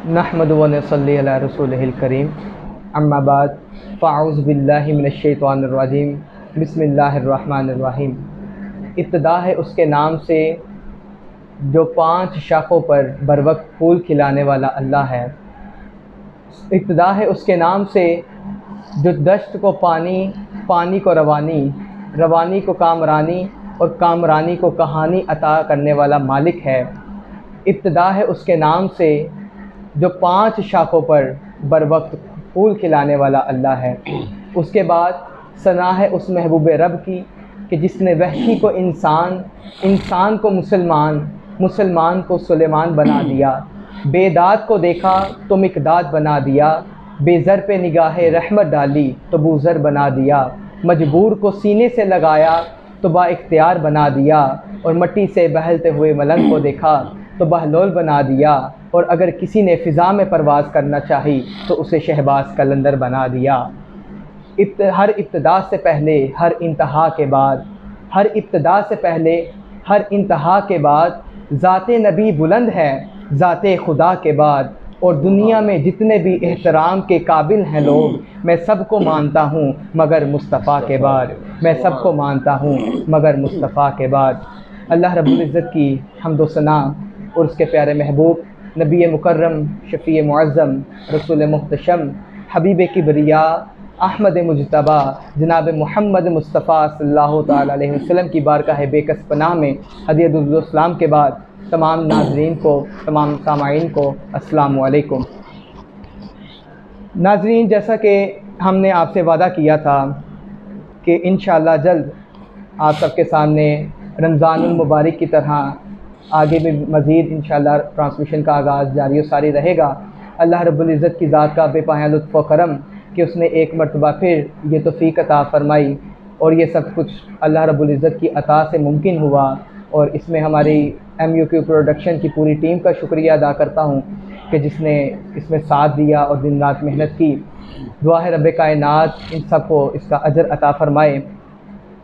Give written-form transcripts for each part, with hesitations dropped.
नहमदु व नसल्ली अला रसूलिहिल करीम अम्मा बाद फ़अऊज़ु बिल्लाहि मिनश शैतानिर रजीम बिस्मिल्लाहिर रहमानिर रहीम। इब्तिदा है उसके नाम से जो 5 शाखों पर बरवक्त फूल खिलाने वाला अल्लाह है। इब्तिदा है उसके नाम से जो दश्त को पानी, पानी को रवानी, रवानी को कामरानी और कामरानी को कहानी अता करने वाला मालिक है। इब्तिदा है उसके नाम से जो 5 शाखों पर बरवक्त फूल खिलाने वाला अल्लाह है। उसके बाद सना है उस महबूब रब की कि जिसने वहशी को इंसान, इंसान को मुसलमान, मुसलमान को सुलेमान बना दिया। बेदाद को देखा तो मिकदाद बना दिया, बेज़र पे निगाहे रहमत डाली तो बूज़र बना दिया। मजबूर को सीने से लगाया तो बाइख्तियार बना दिया, और मट्टी से बहलते हुए मलंग को देखा तो बहलोल बना दिया, और अगर किसी ने फ़िज़ा में परवाज़ करना चाही तो उसे शहबाज कलंदर बना दिया। हर इब्तिदा से पहले, हर इंतहा के बाद, हर इब्तिदा से पहले हर इंतहा के बाद ज़ाते नबी बुलंद है, ज़ाते खुदा के बाद। और दुनिया में जितने भी एहतराम के काबिल हैं लोग, मैं सबको मानता हूँ मगर मुस्तफ़ा के बाद, मैं सबको मानता हूँ मगर मुस्तफ़ा के बाद। अल्लाह रब्बुल इज़्ज़त की हम्दो सना और उसके प्यारे महबूब नबी मुकर्रम, शफ़ी मुअज़्ज़म, रसूल मुहतशम, हबीब किबरिया, अहमद मुजतबा जनाब मोहम्मद मुस्तफ़ा सल्लल्लाहु तआला अलैहि वसल्लम की बारगाह बेकस पनाह में हदियतुल सलाम के बाद तमाम नाज़रीन को, तमाम सामाईन को अस्सलामु अलैकुम। नाज़रीन, जैसा कि हमने आपसे वादा किया था कि इंशाअल्लाह जल्द आप सबके सामने रमज़ानुल मुबारक की तरह आगे भी मज़ीद इंशाअल्लाह ट्रांसमिशन का आगाज़ जारी और सारी रहेगा। अल्लाह रब्बुल इज़्ज़त की ज़ात का बेपनाह लुत्फ़ व करम कि उसने एक मरतबा फिर ये तौफ़ीक़ अता फ़रमाई, और ये सब कुछ अल्लाह रब्बुल इज़्ज़त की अता से मुमकिन हुआ। और इसमें हमारी MUQ प्रोडक्शन की पूरी टीम का शुक्रिया अदा करता हूँ कि जिसने इसमें साथ दिया और दिन रात मेहनत की। दुआ है रब्बे कायनात इन सब को इसका अजर अता फ़रमाए।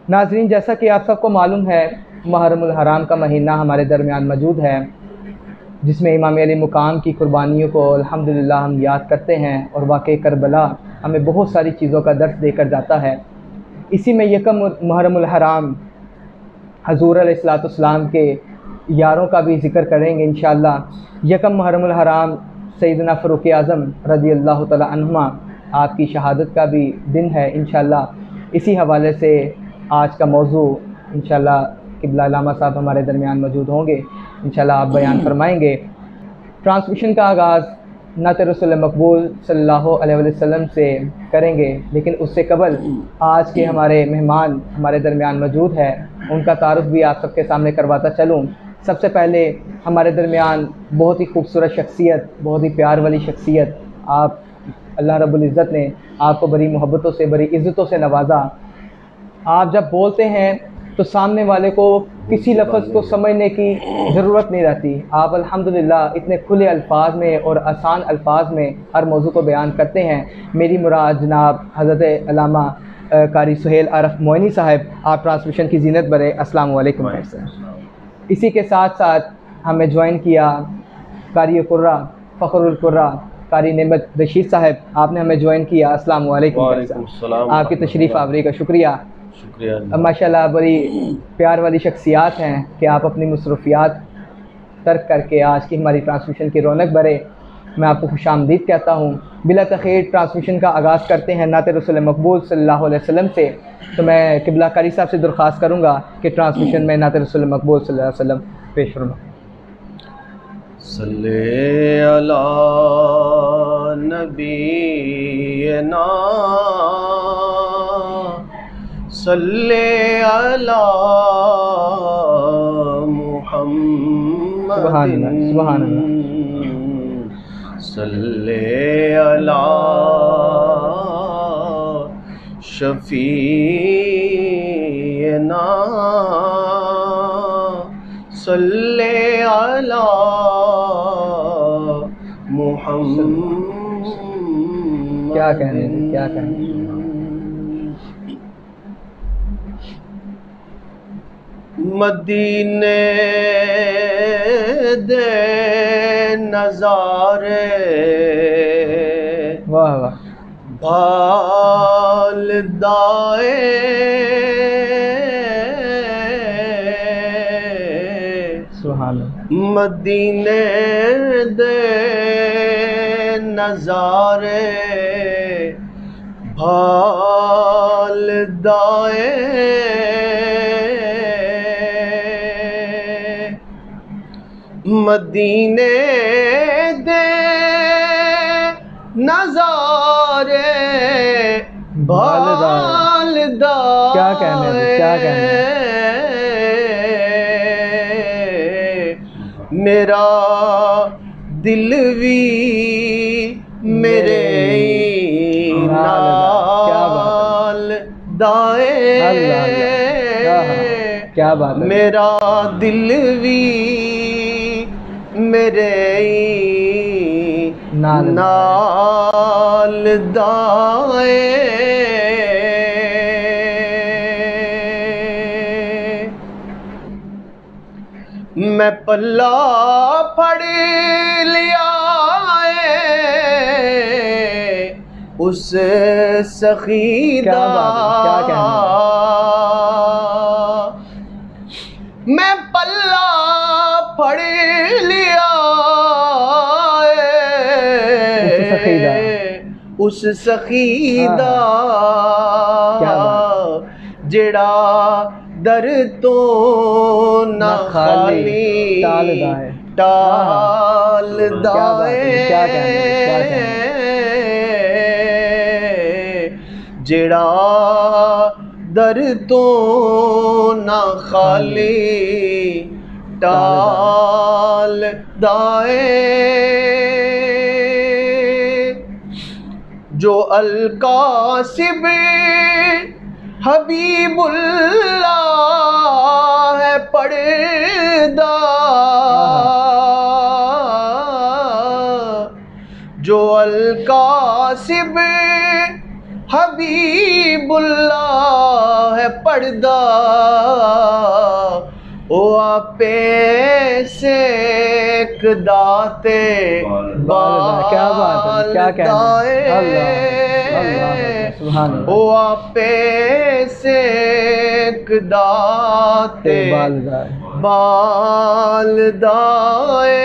नाज़रीन, जैसा कि आप सबको मालूम है, मुहर्रमुल हराम का महीना हमारे दरमियान मौजूद है, जिसमें इमाम अली मुकाम की कुर्बानियों को अल्हम्दुलिल्लाह हम याद करते हैं, और वाक़ई करबला हमें बहुत सारी चीज़ों का दर्स देकर जाता है। इसी में यकम मुहर्रमुल हराम हज़ूर अलैहिस्सलाम के यारों का भी ज़िक्र करेंगे इंशाअल्लाह। यकम मुहर्रमुल हराम सैयदना फ़ारूक़ आज़म रज़ियल्लाहु तआला अन्हुमा आपकी शहादत का भी दिन है इंशाअल्लाह। इसी हवाले से आज का मौजू इंशाअल्लाह क़िबला अल्लामा साहब हमारे दरमियान मौजूद होंगे, इंशाअल्लाह आप बयान फरमाएंगे। ट्रांसमिशन का आगाज़ नात रसूल मकबूल सल्लल्लाहु अलैहि वसल्लम से करेंगे, लेकिन उससे कबल आज के हमारे मेहमान हमारे दरमियान मौजूद है, उनका तारुफ भी आप सबके सामने करवाता चलूँ। सबसे पहले हमारे दरमियान बहुत ही खूबसूरत शख्सियत, बहुत ही प्यार वाली शख्सियत, आप अल्लाह रब्बुल इज़्ज़त ने आपको बड़ी मोहब्बतों से, बड़ी इज़्ज़तों से नवाजा। आप जब बोलते हैं तो सामने वाले को किसी लफ्ज़ को समझने की ज़रूरत नहीं रहती। आप अल्हम्दुलिल्लाह इतने खुले अल्फाज में और आसान अल्फाज में हर मौजू को बयान करते हैं। मेरी मुराद जनाब हज़रत अल्लामा कारी सुहेल आरफ मोइनी साहब, आप ट्रांसमिशन की ज़ीनत बरे। अस्सलामु अलैकुम। इसी के साथ साथ हमें ज्वाइन किया कारी कुर्रा, फ़खरुल कुर्रा, कारी नेमत रशीद साहब, आपने हमें ज्वाइन किया। अस्सलामु अलैकुम। आपकी तशरीफ़ आवरी का शुक्रिया। माशाल्लाह बड़ी प्यार वाली शख्सियात हैं कि आप अपनी मसरूफ़ियात तर्क करके आज की हमारी ट्रांसमिशन की रौनक भरे। मैं आपको खुशामदीद कहता हूँ। बिला तख़ीर ट्रांसमिशन का आगाज़ करते हैं नात रसूल मकबूल सल्लल्लाहु अलैहि वसल्लम से। तो मैं क़िबला कारी साहब से दरख्वास्त करूँगा कि ट्रांसमिशन में नात रसूल मकबूल सल्लल्लाहु अलैहि वसल्लम पेश फरमाएं। सल्ले अला नबीना सल्ले अला मुहम्मदिन सल्ले अला शफीना सल्ले अला मुहम्मद। क्या कहने, क्या कहने। मदीने दे नजारे वाह वाह भाल दाए सुभान अल्लाह। मदीने दे नजारे भाल दाए मदीने दे नजारे भाल दाए। क्या कहने हैं, क्या कहने मेरा दिल भी मेरे नाल दाए। अल्लाह क्या बात है। मेरा दिल भी मेरे नाल दाए। मैं पल्ला फड़ लिया उस सखी दा। क्या कहना मैं पल्ला फड़ लिया उस सखी दा जेड़ा दर तो ना खाली टाल दाए। जेड़ा दर तो ना खाली टाल दाए। जो अलकासिब हबीबुल्लाह है पर्दा। जो अलकासिब हबीबुल्लाह है पर्दा ओ आपे सेक दाते बाल। क्या बात है, क्या कहने ओ आपे सेक दाते बाल दाए।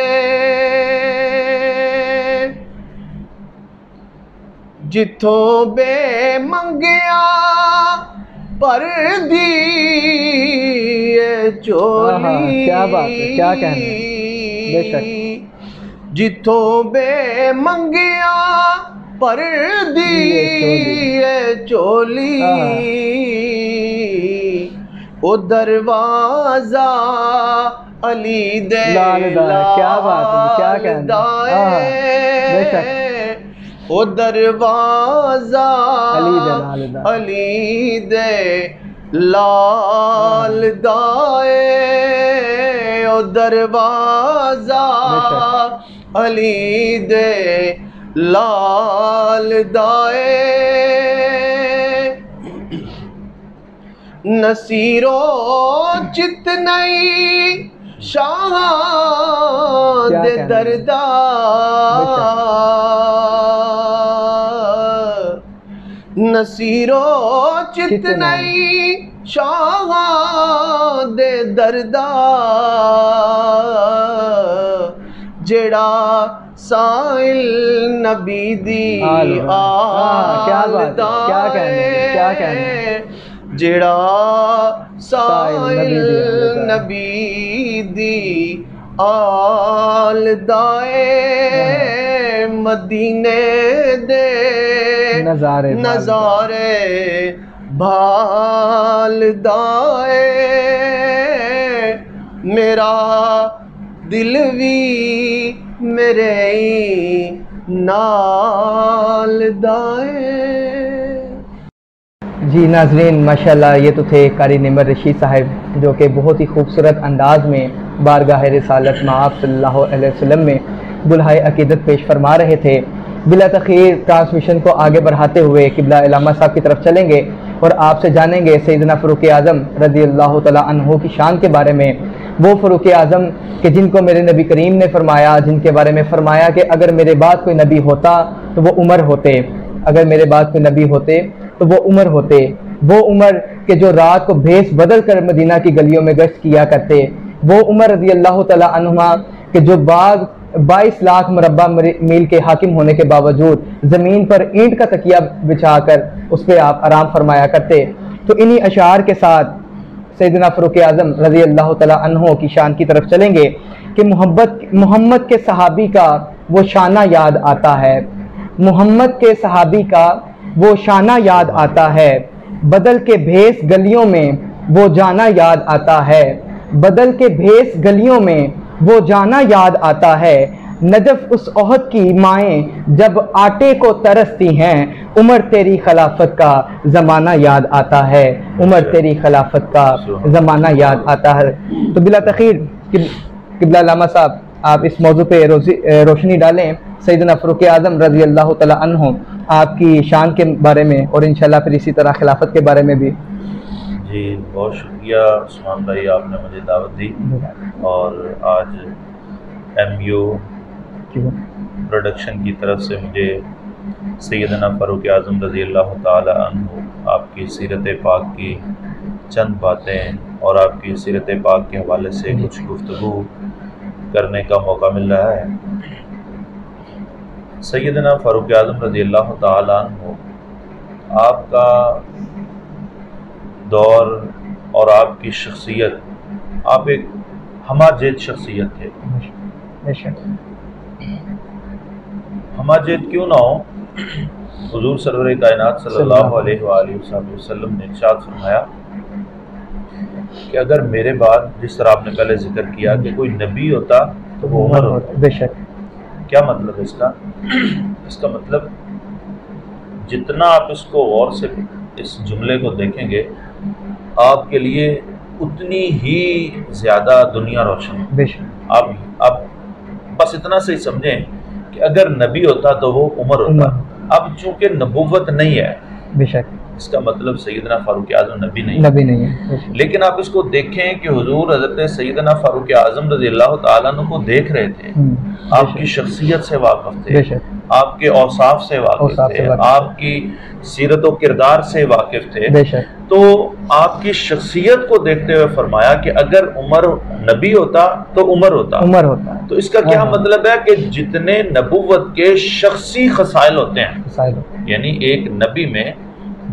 जिथों बे मंगिया पर दी चोली। क्या बात है, क्या कहना बेशक। जिथों बे मंगिया पर दी चोली ओ दरवाजा अली दे। क्या बात है, क्या कहना बेशक। ओ दरवाजा अली दे लाल दाए। ओ दरवाजा अली दे लाल दाए। नसीरो चित नहीं शाह दे दरदा। नसीरो चित नहीं शाह दे दरदा। जेड़ा साइल नबी दी आल दाए। जेड़ा साइल नबी दी आल दाए। मदीने दे नजारे भाल दाए। मेरा दिल भी मेरे नाल दाए। जी नाजरीन, माशाल्लाह ये तो थे कारी निमर रशीद साहब जो कि बहुत ही खूबसूरत अंदाज में बारगाह रिसालत मआब सल्लल्लाहु अलैहि वसल्लम में बुलहाए अकीदत पेश फरमा रहे थे। बिला तख़ीर ट्रांसमिशन को आगे बढ़ाते हुए किबला इलामा साहब की तरफ चलेंगे और आपसे जानेंगे सैयदना फ़ारूक़ आज़म रज़ी अल्लाह तआला अन्हु की शान के बारे में। वो फ़ारूक आज़म कि जिनको मेरे नबी करीम ने फरमाया, जिनके बारे में फरमाया कि अगर मेरे बाद कोई नबी होता तो वो उमर होते, अगर मेरे बाद कोई नबी होते तो वो उमर होते। वो उमर के जो रात को भेस बदल कर मदीना की गलियों में गश्त किया करते, वो उमर रज़ी अल्लाह तआला अन्हुमा के जो बाग 22 लाख मुरब्बा मील के हाकिम होने के बावजूद ज़मीन पर ईंट का तकिया बिछाकर उस पर आप आराम फरमाया करते। तो इन्हीं अशार के साथ सैयदना फ़ारूक आज़म रज़ी अल्लाह तआला अन्हु की शान की तरफ चलेंगे कि मोहम्मद के सहाबी का वो शाना याद आता है, मोहम्मद के सहाबी का वो शाना याद आता है, बदल के भेस गलियों में वो जाना याद आता है, बदल के भेस गलियों में वो जाना याद आता है। नजफ उस ओहद की माएँ जब आटे को तरसती हैं, उमर तेरी खिलाफत का ज़माना याद आता है, उमर तेरी खिलाफत का ज़माना याद आता है। तो बिला तखीर क़िबला अल्लामा साहब आप इस मौजू पे रोशनी डालें। सैयदना फ़ारूक आज़म रज़ी अल्लाह तआला अन्हु आपकी शान के बारे में और इंशाल्लाह फिर इसी तरह खिलाफत के बारे में भी। जी बहुत शुक्रिया उस्मान भाई, आपने मुझे दावत दी और आज MU प्रोडक्शन की तरफ से मुझे सैयदना फ़ारूक आज़म रज़ी अल्लाह तआला अन्हु आपकी सीरत पाक की चंद बातें और आपकी सीरत पाक के हवाले से कुछ गुफ्तगू करने का मौका मिल रहा है। सैयदना फ़ारूक आज़म रज़ी अल्लाह तआला अन्हु आपका दौर और आपकी शख्सियत, आप एक हमाजेद शख्सियत थे। हमाजेद क्यों ना हो, हुज़ूर सरवर कायनात सल्लल्लाहु अलैहि वसल्लम ने इरशाद फरमाया कि अगर मेरे बाद, जिस तरह आपने पहले जिक्र किया कि कोई नबी होता तो वो उमर होता। बेशक। क्या मतलब इसका? इसका मतलब जितना आप इसको गौर से इस जुमले को देखेंगे आपके लिए उतनी ही ज़्यादा दुनिया रोशन। बेशक। आप बस इतना से ही समझें कि अगर नबी होता तो वो उमर होता। अब चूंकि नबूवत नहीं है, बेशक, इसका मतलब सैयदना फ़ारूक आज़म नबी नहीं है। लेकिन आप इसको देखें कि हुजूर हज़रत सैयदना फ़ारूक आज़म रज़ी अल्लाह तआला अन्हु को देख रहे थे, आपकी शख्सियत से वाकिफ़ थे, आपके औसाफ से वाकिफ़ थे, आपकी सीरत व किरदार से वाकिफ़ थे। तो आपकी शख्सियत को देखते हुए फरमाया कि अगर उमर नबी होता तो उमर होता। तो इसका क्या मतलब है कि जितने नबुव्वत के शख्सी खसाइल होते हैं, यानी एक नबी में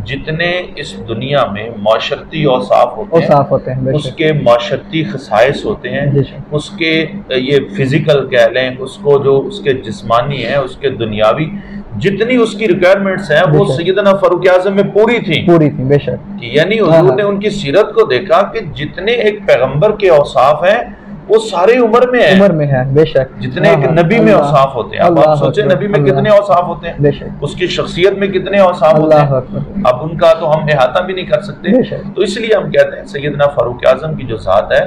जितने इस दुनिया में माशरती औसाफ होते हैं, उसके माशरती खसाइस होते हैं, उसके ये फिजिकल कह लें, उसको जो उसके जिस्मानी है, उसके दुनियावी जितनी उसकी रिक्वायरमेंट्स हैं वो सैयदना फ़ारूक आज़म में पूरी थी। बेशक। यानी हुजूर ने उनकी सीरत को देखा कि जितने एक पैगंबर के औसाफ हैं वो सारे उम्र में है। बेशक। जितने एक नबी में औसाफ होते हैं, आप सोचें नबी में कितने औसाफ होते हैं, उसकी शख्सियत में कितने औसाफ होते हैं, अब उनका तो हम अहाता भी नहीं कर सकते। तो इसलिए हम कहते हैं सैयदना फ़ारूक आज़म की जो ज़ात है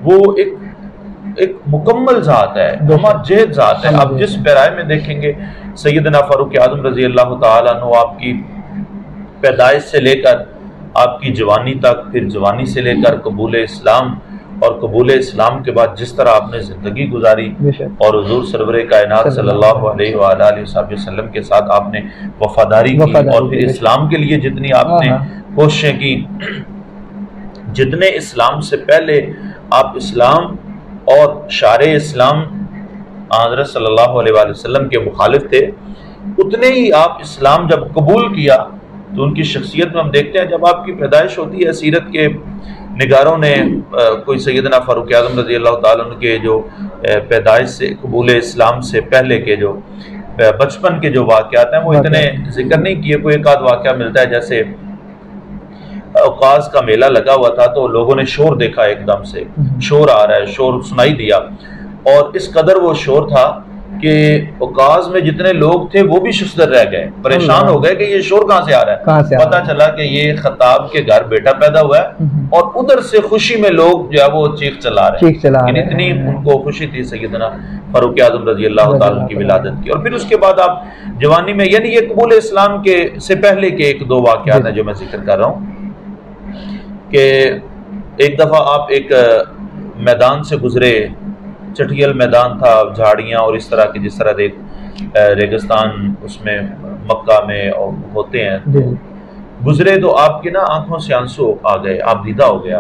वो एक मुकम्मल ज़ात है, हमाजेद ज़ात है। आप जिस पैराए में देखेंगे सैयदना फ़ारूक आज़म रज़ी अल्लाह तआला अन्हु आपकी पैदाइश से लेकर आपकी जवानी तक, फिर जवानी से लेकर कबूल इस्लाम और कबूल इस्लाम के बाद जिस तरह आपने ज़िंदगी गुजारी और हुज़ूर सरवर कायनात सल्लल्लाहु अलैहि वसल्लम के साथ आपने वफादारी की और फिर इस्लाम के लिए जितनी आपने कोशिशें की, जितने इस्लाम से पहले आप इस्लाम और शारे इस्लाम हज़रत सल्लल्लाहु अलैहि वसल्लम के मुखालिफ थे, उतने ही आप इस्लाम जब कबूल किया तो उनकी शख्सियत में हम देखते हैं, जब आपकी पैदाइश होती है, सीरत के निगारों ने कोई सैयदना फ़ारूक आज़म रज़ी अल्लाह तआला अन्हु के जो पैदाइश से कबूल इस्लाम से पहले के जो बचपन के जो वाक़यात हैं वो इतने जिक्र नहीं किए। कोई एक आध वाक़या मिलता है, जैसे औकाज़ का मेला लगा हुआ था तो लोगों ने शोर देखा, एकदम से शोर आ रहा है, शोर सुनाई दिया और इस कदर वो शोर था कि औकाज़ में जितने लोग थे वो भी शुस्तर रह गए, परेशान हो गए कि ये शोर कहाँ से आ रहा है। पता चला कि ये खत्ताब के घर बेटा पैदा हुआ है और उधर से खुशी में लोग जो है वो चीख चला रहे हैं। इतनी उनको खुशी थी सैयदना फ़ारूक आज़म रज़ी अल्लाह तआला की विलादत की। और फिर उसके बाद आप जवानी में, यानी ये कबूल इस्लाम के से पहले के एक दो वाक़यात हैं जो मैं जिक्र कर रहा हूँ कि एक दफ़ा आप एक मैदान से गुजरे, चटियल मैदान था, झाड़ियाँ और इस तरह की, जिस तरह रेगिस्तान उसमें मक्का में और होते हैं, गुजरे तो आपकी ना आंखों से आंसू आ गए, आप दीदा हो गया।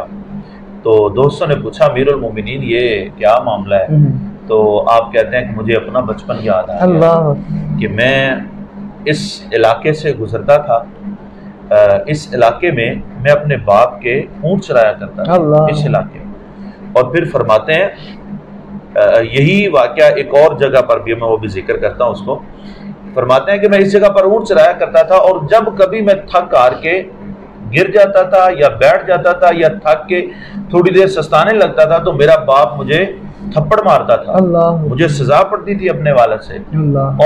तो दोस्तों ने पूछा अमीरुल मोमिनीन ये क्या मामला है? तो आप कहते हैं कि मुझे अपना बचपन याद आ गया कि मैं इस इलाके से गुजरता था, इस इलाके में मैं अपने बाप के ऊँट चराया करता था इस इलाके में। और फिर फरमाते हैं यही वाक़या एक और जगह पर भी, मैं वो भी जिक्र करता हूँ उसको, फरमाते हैं कि मैं इस जगह पर ऊँट चराया करता था और जब कभी मैं थक हार के गिर जाता था या बैठ जाता था या थक के थोड़ी देर सस्ताने लगता था तो मेरा बाप मुझे थप्पड़ मारता था, मुझे सजा पड़ती थी अपने वालिद से।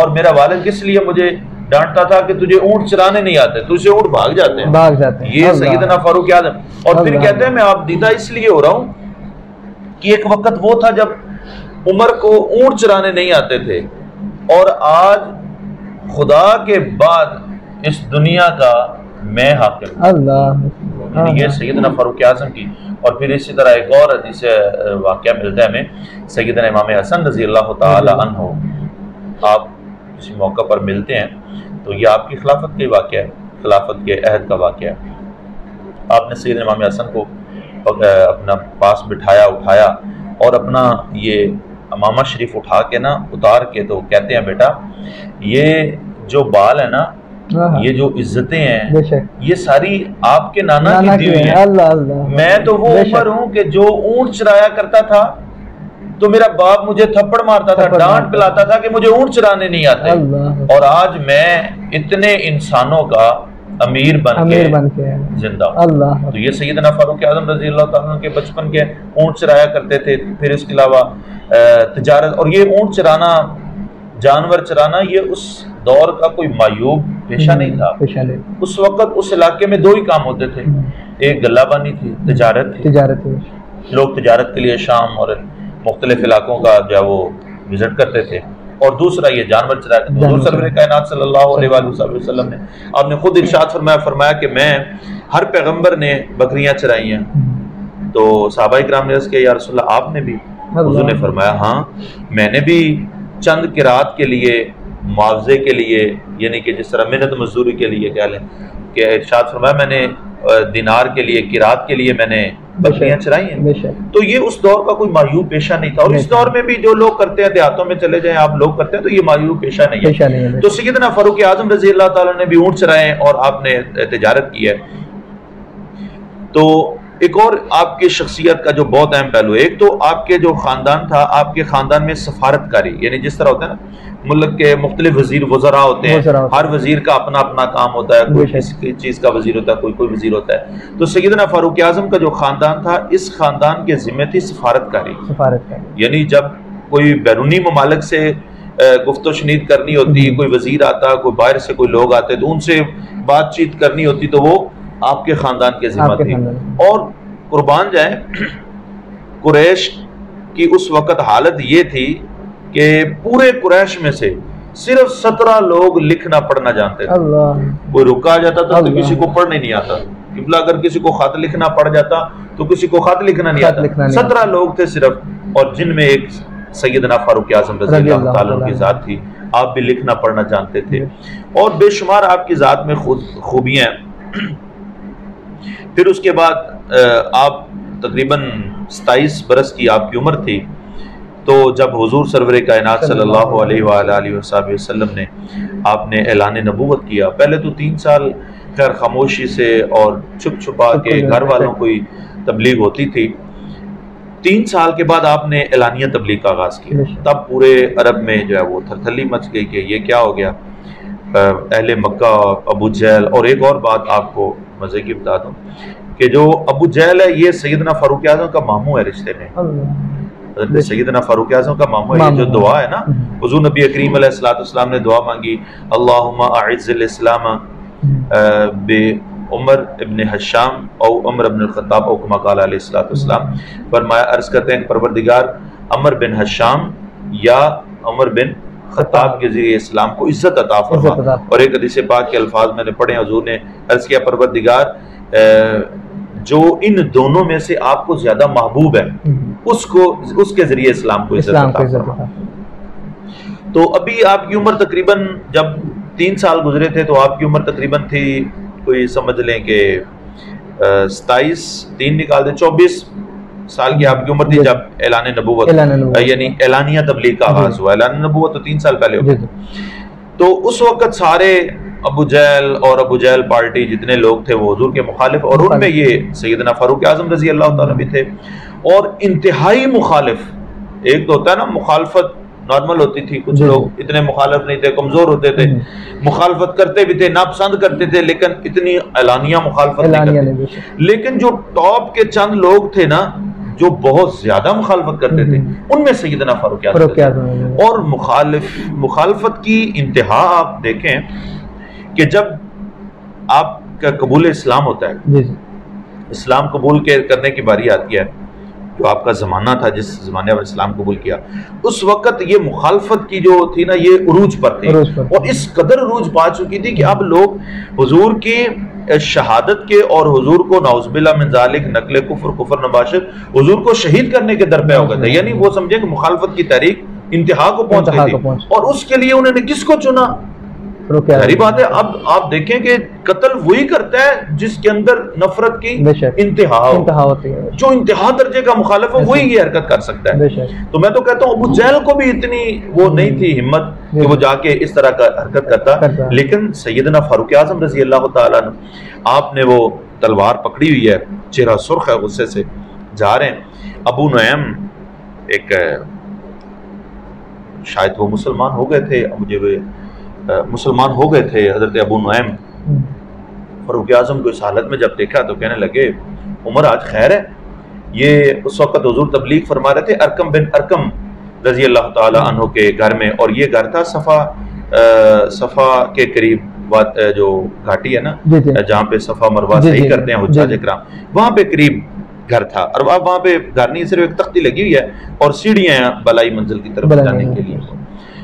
और मेरा वालिद किस लिए मुझे डांटता था कि तुझे ऊँट चराने नहीं आते, तुझे ऊँट भाग जाते हैं। ये सैयदना फारूक आज़म। और फिर कहते हैं मैं आप दीदा इसलिए हो रहा हूँ कि एक वक्त वो था जब उमर को ऊँट चराने नहीं आते थे और आज खुदा के बाद इस दुनिया का मैं हाकिम। ये सैयदना फारूक आज़म की। और फिर इसी तरह एक और हदीस वाक़या मिलता है हमें, सैयदना इमाम हसन रज़ी अल्लाह ताला अन्हु आप किसी मौका पर मिलते हैं तो ये आपकी खिलाफत का वाक़या है, खिलाफत के अहद का वाक़या है। आपने सैयदना इमाम हसन को अपना पास बिठाया, उठाया और अपना ये अमामा शरीफ उठा के ना उतार के तो कहते हैं बेटा ये जो बाल है ना, ये जो इज्जतें हैं ये सारी आपके नाना की दी हुई हैं। अल्लाह अल्लाह। मैं तो वो उमर हूँ कि जो ऊँट चराया करता था तो मेरा बाप मुझे थप्पड़ मारता था, डांट पिलाता था कि मुझे ऊँट चराने नहीं आते, और आज मैं इतने इंसानों का अमीर बन के जिंदा। तो ये सैयदना फारूक आज़म रज़ी अल्लाह ताला के बचपन के ऊँट चराया करते थे। फिर इसके अलावा तिजारत, और ये ऊँट चराना, जानवर चराना, ये उस दौर का कोई मायूब पेशा नहीं था। उस वक्त उस इलाके में दो ही काम होते थे, एक गल्लाबानी थी, तिजारत थी। लोग तिजारत के लिए शाम और मुख्तलिफ इलाकों का जो है वो विजिट करते थे, और दूसरा ये जानवर चराते थे। हुज़ूर सरवर कायनात सल्लल्लाहु अलैहि वसल्लम ने आपने खुद इरशाद फरमाया कि मैं हर पैगंबर ने बकरियां चराई हैं। तो सहाबा किराम ने अर्ज़ किया या रसूल अल्लाह आपने भी? हुज़ूर ने फरमाया हाँ मैंने भी चंद किरात के लिए, मुआवजे के लिए, यानी कि जिस तरह मेहनत मजदूरी के लिए कह लें कि इरशाद फरमाया मैंने दिनार के लिए, किरात के लिए मैंने बकरियां चराई हैं। तो ये उस दौर का कोई मायूब पेशा नहीं था, और इस दौर में भी जो लोग करते हैं, देहातों में चले जाएं आप, लोग करते हैं, तो ये मायूब पेशा नहीं है। तो सैयदना फारूक आज़म रज़ी अल्लाह ताला ने भी ऊँट चराए और आपने तिजारत की है। तो एक और आपकी शख्सियत का जो बहुत अहम पहलू है, एक तो आपके जो खानदान था, आपके खानदान में सफारतकारी, यानी जिस तरह होता है ना मुल्क के मुख्तलिफ वजीर वज़रा होते हैं, हर वजीर का अपना अपना काम होता है, कोई किसी चीज़ का वजीर होता है, कोई वजीर होता है। तो सैयदना फारूक आज़म का जो खानदान था, इस खानदान के जिम्मे थी सफारतकारी। यानी जब कोई बैरूनी ममालिक से गुफ्तो शनीद करनी होती, कोई वजीर आता, कोई बाहर से कोई लोग आते, तो उनसे बातचीत करनी होती, तो वो आपके खानदान के जिम्मा थी। और कुर्बान जाए, कुरैश की उस वक्त हालत ये थी कि पूरे कुरैश में से सिर्फ 17 लोग लिखना पढ़ना जानते थे। कोई रुका जाता था तो किसी को पढ़ने नहीं आता, अगर किसी को खत लिखना पड़ जाता तो किसी को खत लिखना नहीं आता। 17 लोग थे सिर्फ, और जिनमें एक सैयदना फारूक आज़म रज़ी अल्लाह ताला की ज़ात थी। आप भी लिखना पढ़ना जानते थे और बेशुमार आपकी ज़ात में खूबियाँ। फिर उसके बाद आप तकरीबन 27 बरस की आपकी उम्र थी, तो जब हुजूर सरवर कायनात सल्लल्लाहु अलैहि वसल्लम ने आपने ऐलान नबूवत किया, पहले तो 3 साल खैर खामोशी से और छुप छुपा के घर वालों को तबलीग होती थी। 3 साल के बाद आपने एलानिया तबलीग का आगाज़ किया, तब पूरे अरब में जो है वो थरथली मच गई कि ये क्या हो गया। अहले मक्का, अबू जहल, और एक और बात आपको मज़े की बता दूं कि जो अबू जहल है ये सैयदना फारूक आज़म का मामू है रिश्ते में। सैयदना फारूक आज़म का मामू है। ये जो दुआ है ना, हुज़ूर नबी करीम अलैहिस्सलाम ने दुआ मांगी, अल्लाहुम्मा अइज़्ज़िल इस्लाम बे उमर इब्न हशाम और उमर इब्न ख़त्ताब और कमा क़ाल अलैहिस्सलाम। फरमाया, अर्ज़ करते हैं परवरदिगार अमर बिन हशाम या उमर बिन ख़त्ताब के ज़रिए इस्लाम को इज्जत अता फरमा। और एक हदीस पाक के अल्फाज मैंने पढ़े, हुज़ूर ने अर्ज़ किया परवरदिगार जो इन दोनों में से आपको ज़्यादा महबूब है उसको उसके जरिए इस्लाम को इज्जत अता। तो अभी आपकी उम्र तकरीबन, जब 3 साल गुजरे थे तो आपकी उम्र तकरीबन थी, कोई समझ लें कि 27, 3 निकाल दे 24 साल की आपकी उम्र थी जब ऐलान नबूवत यानी ऐलानिया तबलीग का आगाज हुआ। ऐलान नबूवत तो 3 साल पहले हो गया। तो उस वक्त सारे अबू जहल और अबू जहल पार्टी जितने लोग थे वो हुजूर के मुखालिफ, और उनमें ये सैयदना फारूक आजम रजी अल्लाह तआला भी थे, और इंतहाई मुखालिफ। एक तो होता है ना मुखालफत नॉर्मल होती थी, कुछ लोग इतने मुखालिफ नहीं थे, कमजोर होते थे, मुखालफत करते भी थे, नापसंद करते थे, लेकिन इतनी एलानिया मुखालफत नहीं करते। लेकिन जो टॉप के चंद लोग थे ना जो बहुत ज्यादा मुखालफत करते थे, उनमें सैयदना फारूक आज़म। और मुखालफत की इंतहा आप देखें कि जब आपका कबूल इस्लाम होता है, इस्लाम कबूल करने की बारी आती है, जो आपका ज़माना था जिस ज़माने में इस्लाम कबूल किया, उस वक़्त ये मुखालफत की जो थी ना ये उरूज पर थी, और इस कदर उरूज पा चुकी थी कि अब लोग हुजूर की शहादत के और हुजूर को नाउज़ुबिल्लाह मिन ज़ालिक नकले कुफ्र नबाशत हुजूर को शहीद करने के दर पे हो गए थे। यानी वो समझे कि मुखालफत की तहरीक इंतहा को पहुंच गई थी, और उसके लिए उन्होंने किसको चुना? सारी बात है। अब आप देखें कि कत्ल वही करता है जिसके अंदर नफरत की इंतहा होती है। जो इंतहा दर्जे का मुखालिफ है वही ये हरकत कर सकता है। तो मैं तो कहता हूँ अबू जहल को भी इतनी वो नहीं थी हिम्मत कि वो जाके इस तरह का हरकत करता, लेकिन सैयदना फारूक आज़म रजी अल्लाह तआला अन्हु, आपने वो तलवार पकड़ी हुई है, चेहरा सुर्ख है, गुस्से से जा रहे हैं। अबू नुएम एक शायद वो मुसलमान हो गए थे, मुझे वे मुसलमान हो गए थे हजरत अबू नुएम। फारूक आज़म को इस हालत में जब देखा तो कहने लगे उमर आज खैर है। ये उस वक्त हुजूर तबलीग फरमा रहे थे अरकम बिन अरकम रजी अल्लाह तआला अन्हु के घर में, और ये घर था सफ़ा के करीब, जो घाटी है ना जहाँ पे सफ़ा मरवा सही करते हैं हुज्जाज इकराम, वहाँ पे करीब घर था। और अब वहाँ पे घर नहीं, सिर्फ एक तख्ती लगी हुई है और सीढ़ियाँ हैं बलाई मंजिल की तरफ जाने के लिए।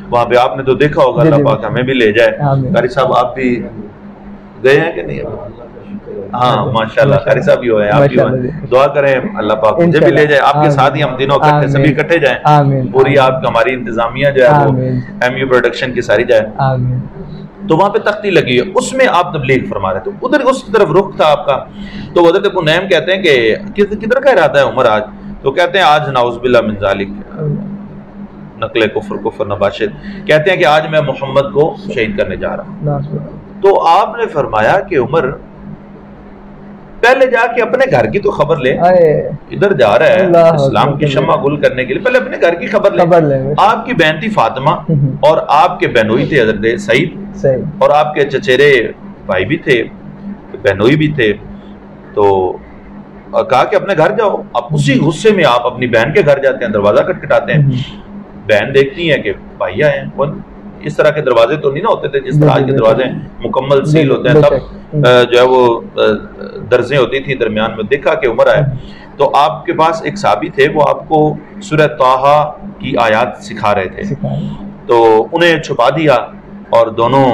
वहाँ पे आपने तो देखा होगा, अल्लाह पाक हमें भी ले जाए। कारी साहब आप भी गए हैं कि नहीं? हाँ माशाल्लाह, कारी साहब भी हुए, आप भी हुए। दुआ करें अल्लाह पाक मुझे भी ले जाए, आपके साथ ही हम दिनों इकट्ठे सभी इकट्ठे जाएं, पूरी आप हमारी इंतजामिया जो है वो MU प्रोडक्शन की सारी जाए। तो वहाँ पे तख्ती लगी है, उसमें आप तबलीग फरमा रहे थे, उधर उस तरफ रुख था आपका। तो हज़रत अबू नईम कहते हैं कि किधर का इरादा है उमर आज? तो कहते हैं आज नाउज़ुबिल्लाह मिन ज़ालिक नकले कुफ्र नबाशित, कहते हैं कि आज मैं मोहम्मद को शहीद करने जा रहा हूँ। तो आपने फरमाया कि उमर पहले जाके अपने घर की तो खबर ले, इधर जा रहा है इस्लाम की शम्मा गुल करने के लिए, पहले अपने घर की खबर ले। आपकी बहन थी फातिमा और आपके बहनोई थे हजरत सईद, और आपके चचेरे भाई भी थे, बहनोई भी थे। तो कहा कि अपने घर जाओ। अब उसी गुस्से में आप अपनी बहन के घर जाते हैं, दरवाजा खटखटाते हैं, बहन देखती है कि भाई आए हैं। कौन? इस तरह के दरवाजे तो नहीं ना होते थे जिस तरह के दरवाजे मुकम्मल सील होते हैं, तब जो है वो दर्जें होती थी दरमियान में। देखा कि उमर आए, तो आपके पास एक साहबी थे, वो आपको सूरह ताहा की आयत सिखा रहे थे, तो उन्हें छुपा दिया और दोनों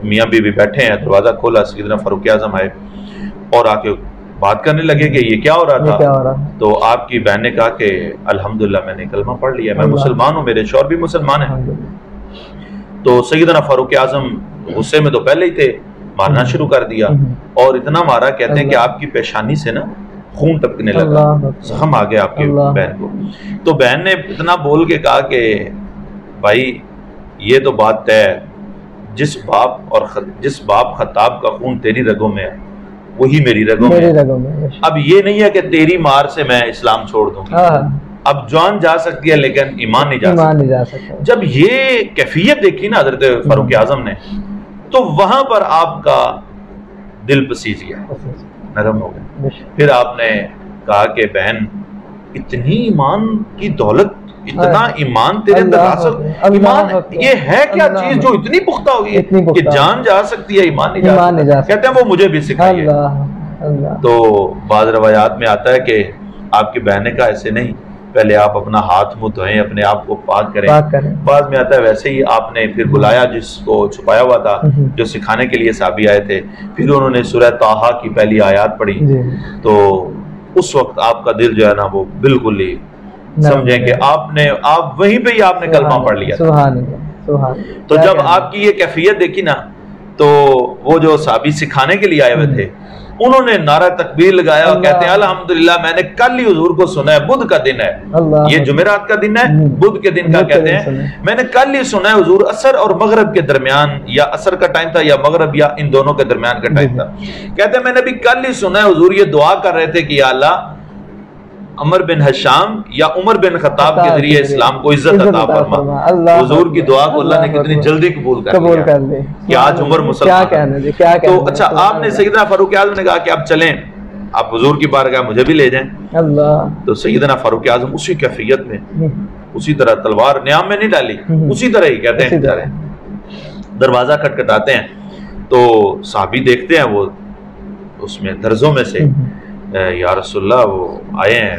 मियाँ बीवी बैठे हैं। दरवाजा खोला, सैयदना फारूक आज़म आए और आके बात करने लगे कि ये क्या हो रहा था। तो आपकी बहन ने कहा कि अल्हम्दुलिल्लाह मैंने कलमा पढ़ लिया, मैं मुसलमान हूँ, मेरे शौहर भी मुसलमान हैं। तो सैयदना फारूक आज़म गुस्से में तो पहले ही थे, मारना शुरू कर दिया, और इतना मारा कहते हैं कि आपकी पेशानी से ना खून टपकने लगा, जख्म आ गया आपकी बहन को। तो बहन ने इतना बोल के कहा कि भाई ये तो बात तय है, जिस बाप खत्ताब का खून तेरी रगों में है वही मेरी रगों में। अब ये नहीं है कि तेरी मार से मैं इस्लाम छोड़ दूं, अब जान जा सकती है लेकिन ईमान नहीं जा सकता। जब ये कैफियत देखी ना हजरत फारूक आज़म ने, तो वहां पर आपका दिल पसीज गया, नरम हो गया। फिर आपने कहा कि बहन इतनी ईमान की दौलत, इतना ईमान तेरे अंदर ईमान ये है क्या चीज जो इतनी पुख्ता होगी कि जान जा सकती है, ईमान नहीं जा सकता। कहते हैं वो मुझे भी सिखाइए। तो बाद रवायात में आता है कि आपकी बहन का ऐसे नहीं, पहले आप अपना हाथ मुंह धोएं, अपने आप को पाक करें। बाद में आता है वैसे ही आपने फिर बुलाया जिसको छुपाया हुआ था, जो सिखाने के लिए साहबी आए थे, फिर उन्होंने सूरह ताहा की पहली आयत पढ़ी। तो उस वक्त आपका दिल जो है ना वो बिल्कुल ही समझें कि आप वहीं पे ही आपने कलमा पढ़ लिया। तो जब आपकी ये कैफियत देखी ना, तो वो जो साहबी सिखाने के लिए आए हुए थे, उन्होंने नारा तकबीर लगाया और कहते हैं अल्हम्दुलिल्लाह, मैंने कल ही हुजूर को सुना है, बुध का दिन है, ये जुमेरात का दिन है, बुध के दिन का कहते हैं, मैंने कल ही सुना है हुजूर असर और मगरब के दरमियान, या असर का टाइम था या मगरब, या इन दोनों के दरमियान का टाइम था। कहते हैं मैंने भी कल ही सुना है हुजूर ये दुआ कर रहे थे कि या अल्लाह अमर बिन हशाम या उमर बिन खत्ताब के जरिए इस्लाम को इज्जत अता फरमा। हुजूर की दुआ को अल्लाह ने कितनी जल्दी कबूल कर लिया कि आज उमर मुसलमान। तो अच्छा, आपने सैयदना फारूक आज़म ने कहा कि आप चलें, आप हुजूर की बारगाह मुझे भी ले जाएं। तो सैयदना फारूक आज़म उसी कैफियत में, उसी तरह तलवार न्याम में नहीं डाली, उसी तरह ही कहते हैं चलें। दरवाजा खटखटाते हैं तो साहबी देखते हैं, वो उसमें दर्जों में से या रसूलल्लाह वो आए हैं,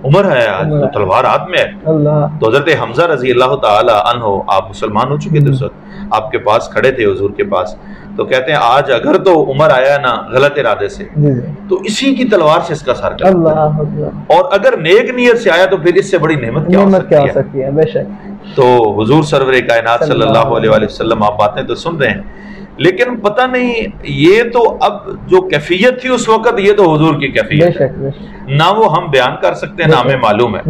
उमर है आज, तो तलवार हाथ में है। तो हजरत हमजा रजी अल्लाह ताला अन्हो, आप मुसलमान हो चुके थे उस वक्त, आपके पास खड़े थे हुजूर के पास। तो कहते हैं आज अगर तो उमर आया है ना गलत इरादे से, तो इसी की तलवार से इसका सर काट, और अगर नेक नियत से आया तो फिर इससे बड़ी नेमत क्या हो सकती है। बेशक। तो हुजूर सरवर कायनात सल्लल्लाहु अलैहि वसल्लम, आप बातें तो सुन रहे हैं, लेकिन पता नहीं ये तो अब जो कैफियत थी उस वक्त, ये तो हुजूर की कैफियत है, ना वो हम बयान कर सकते हैं ना हमें मालूम है।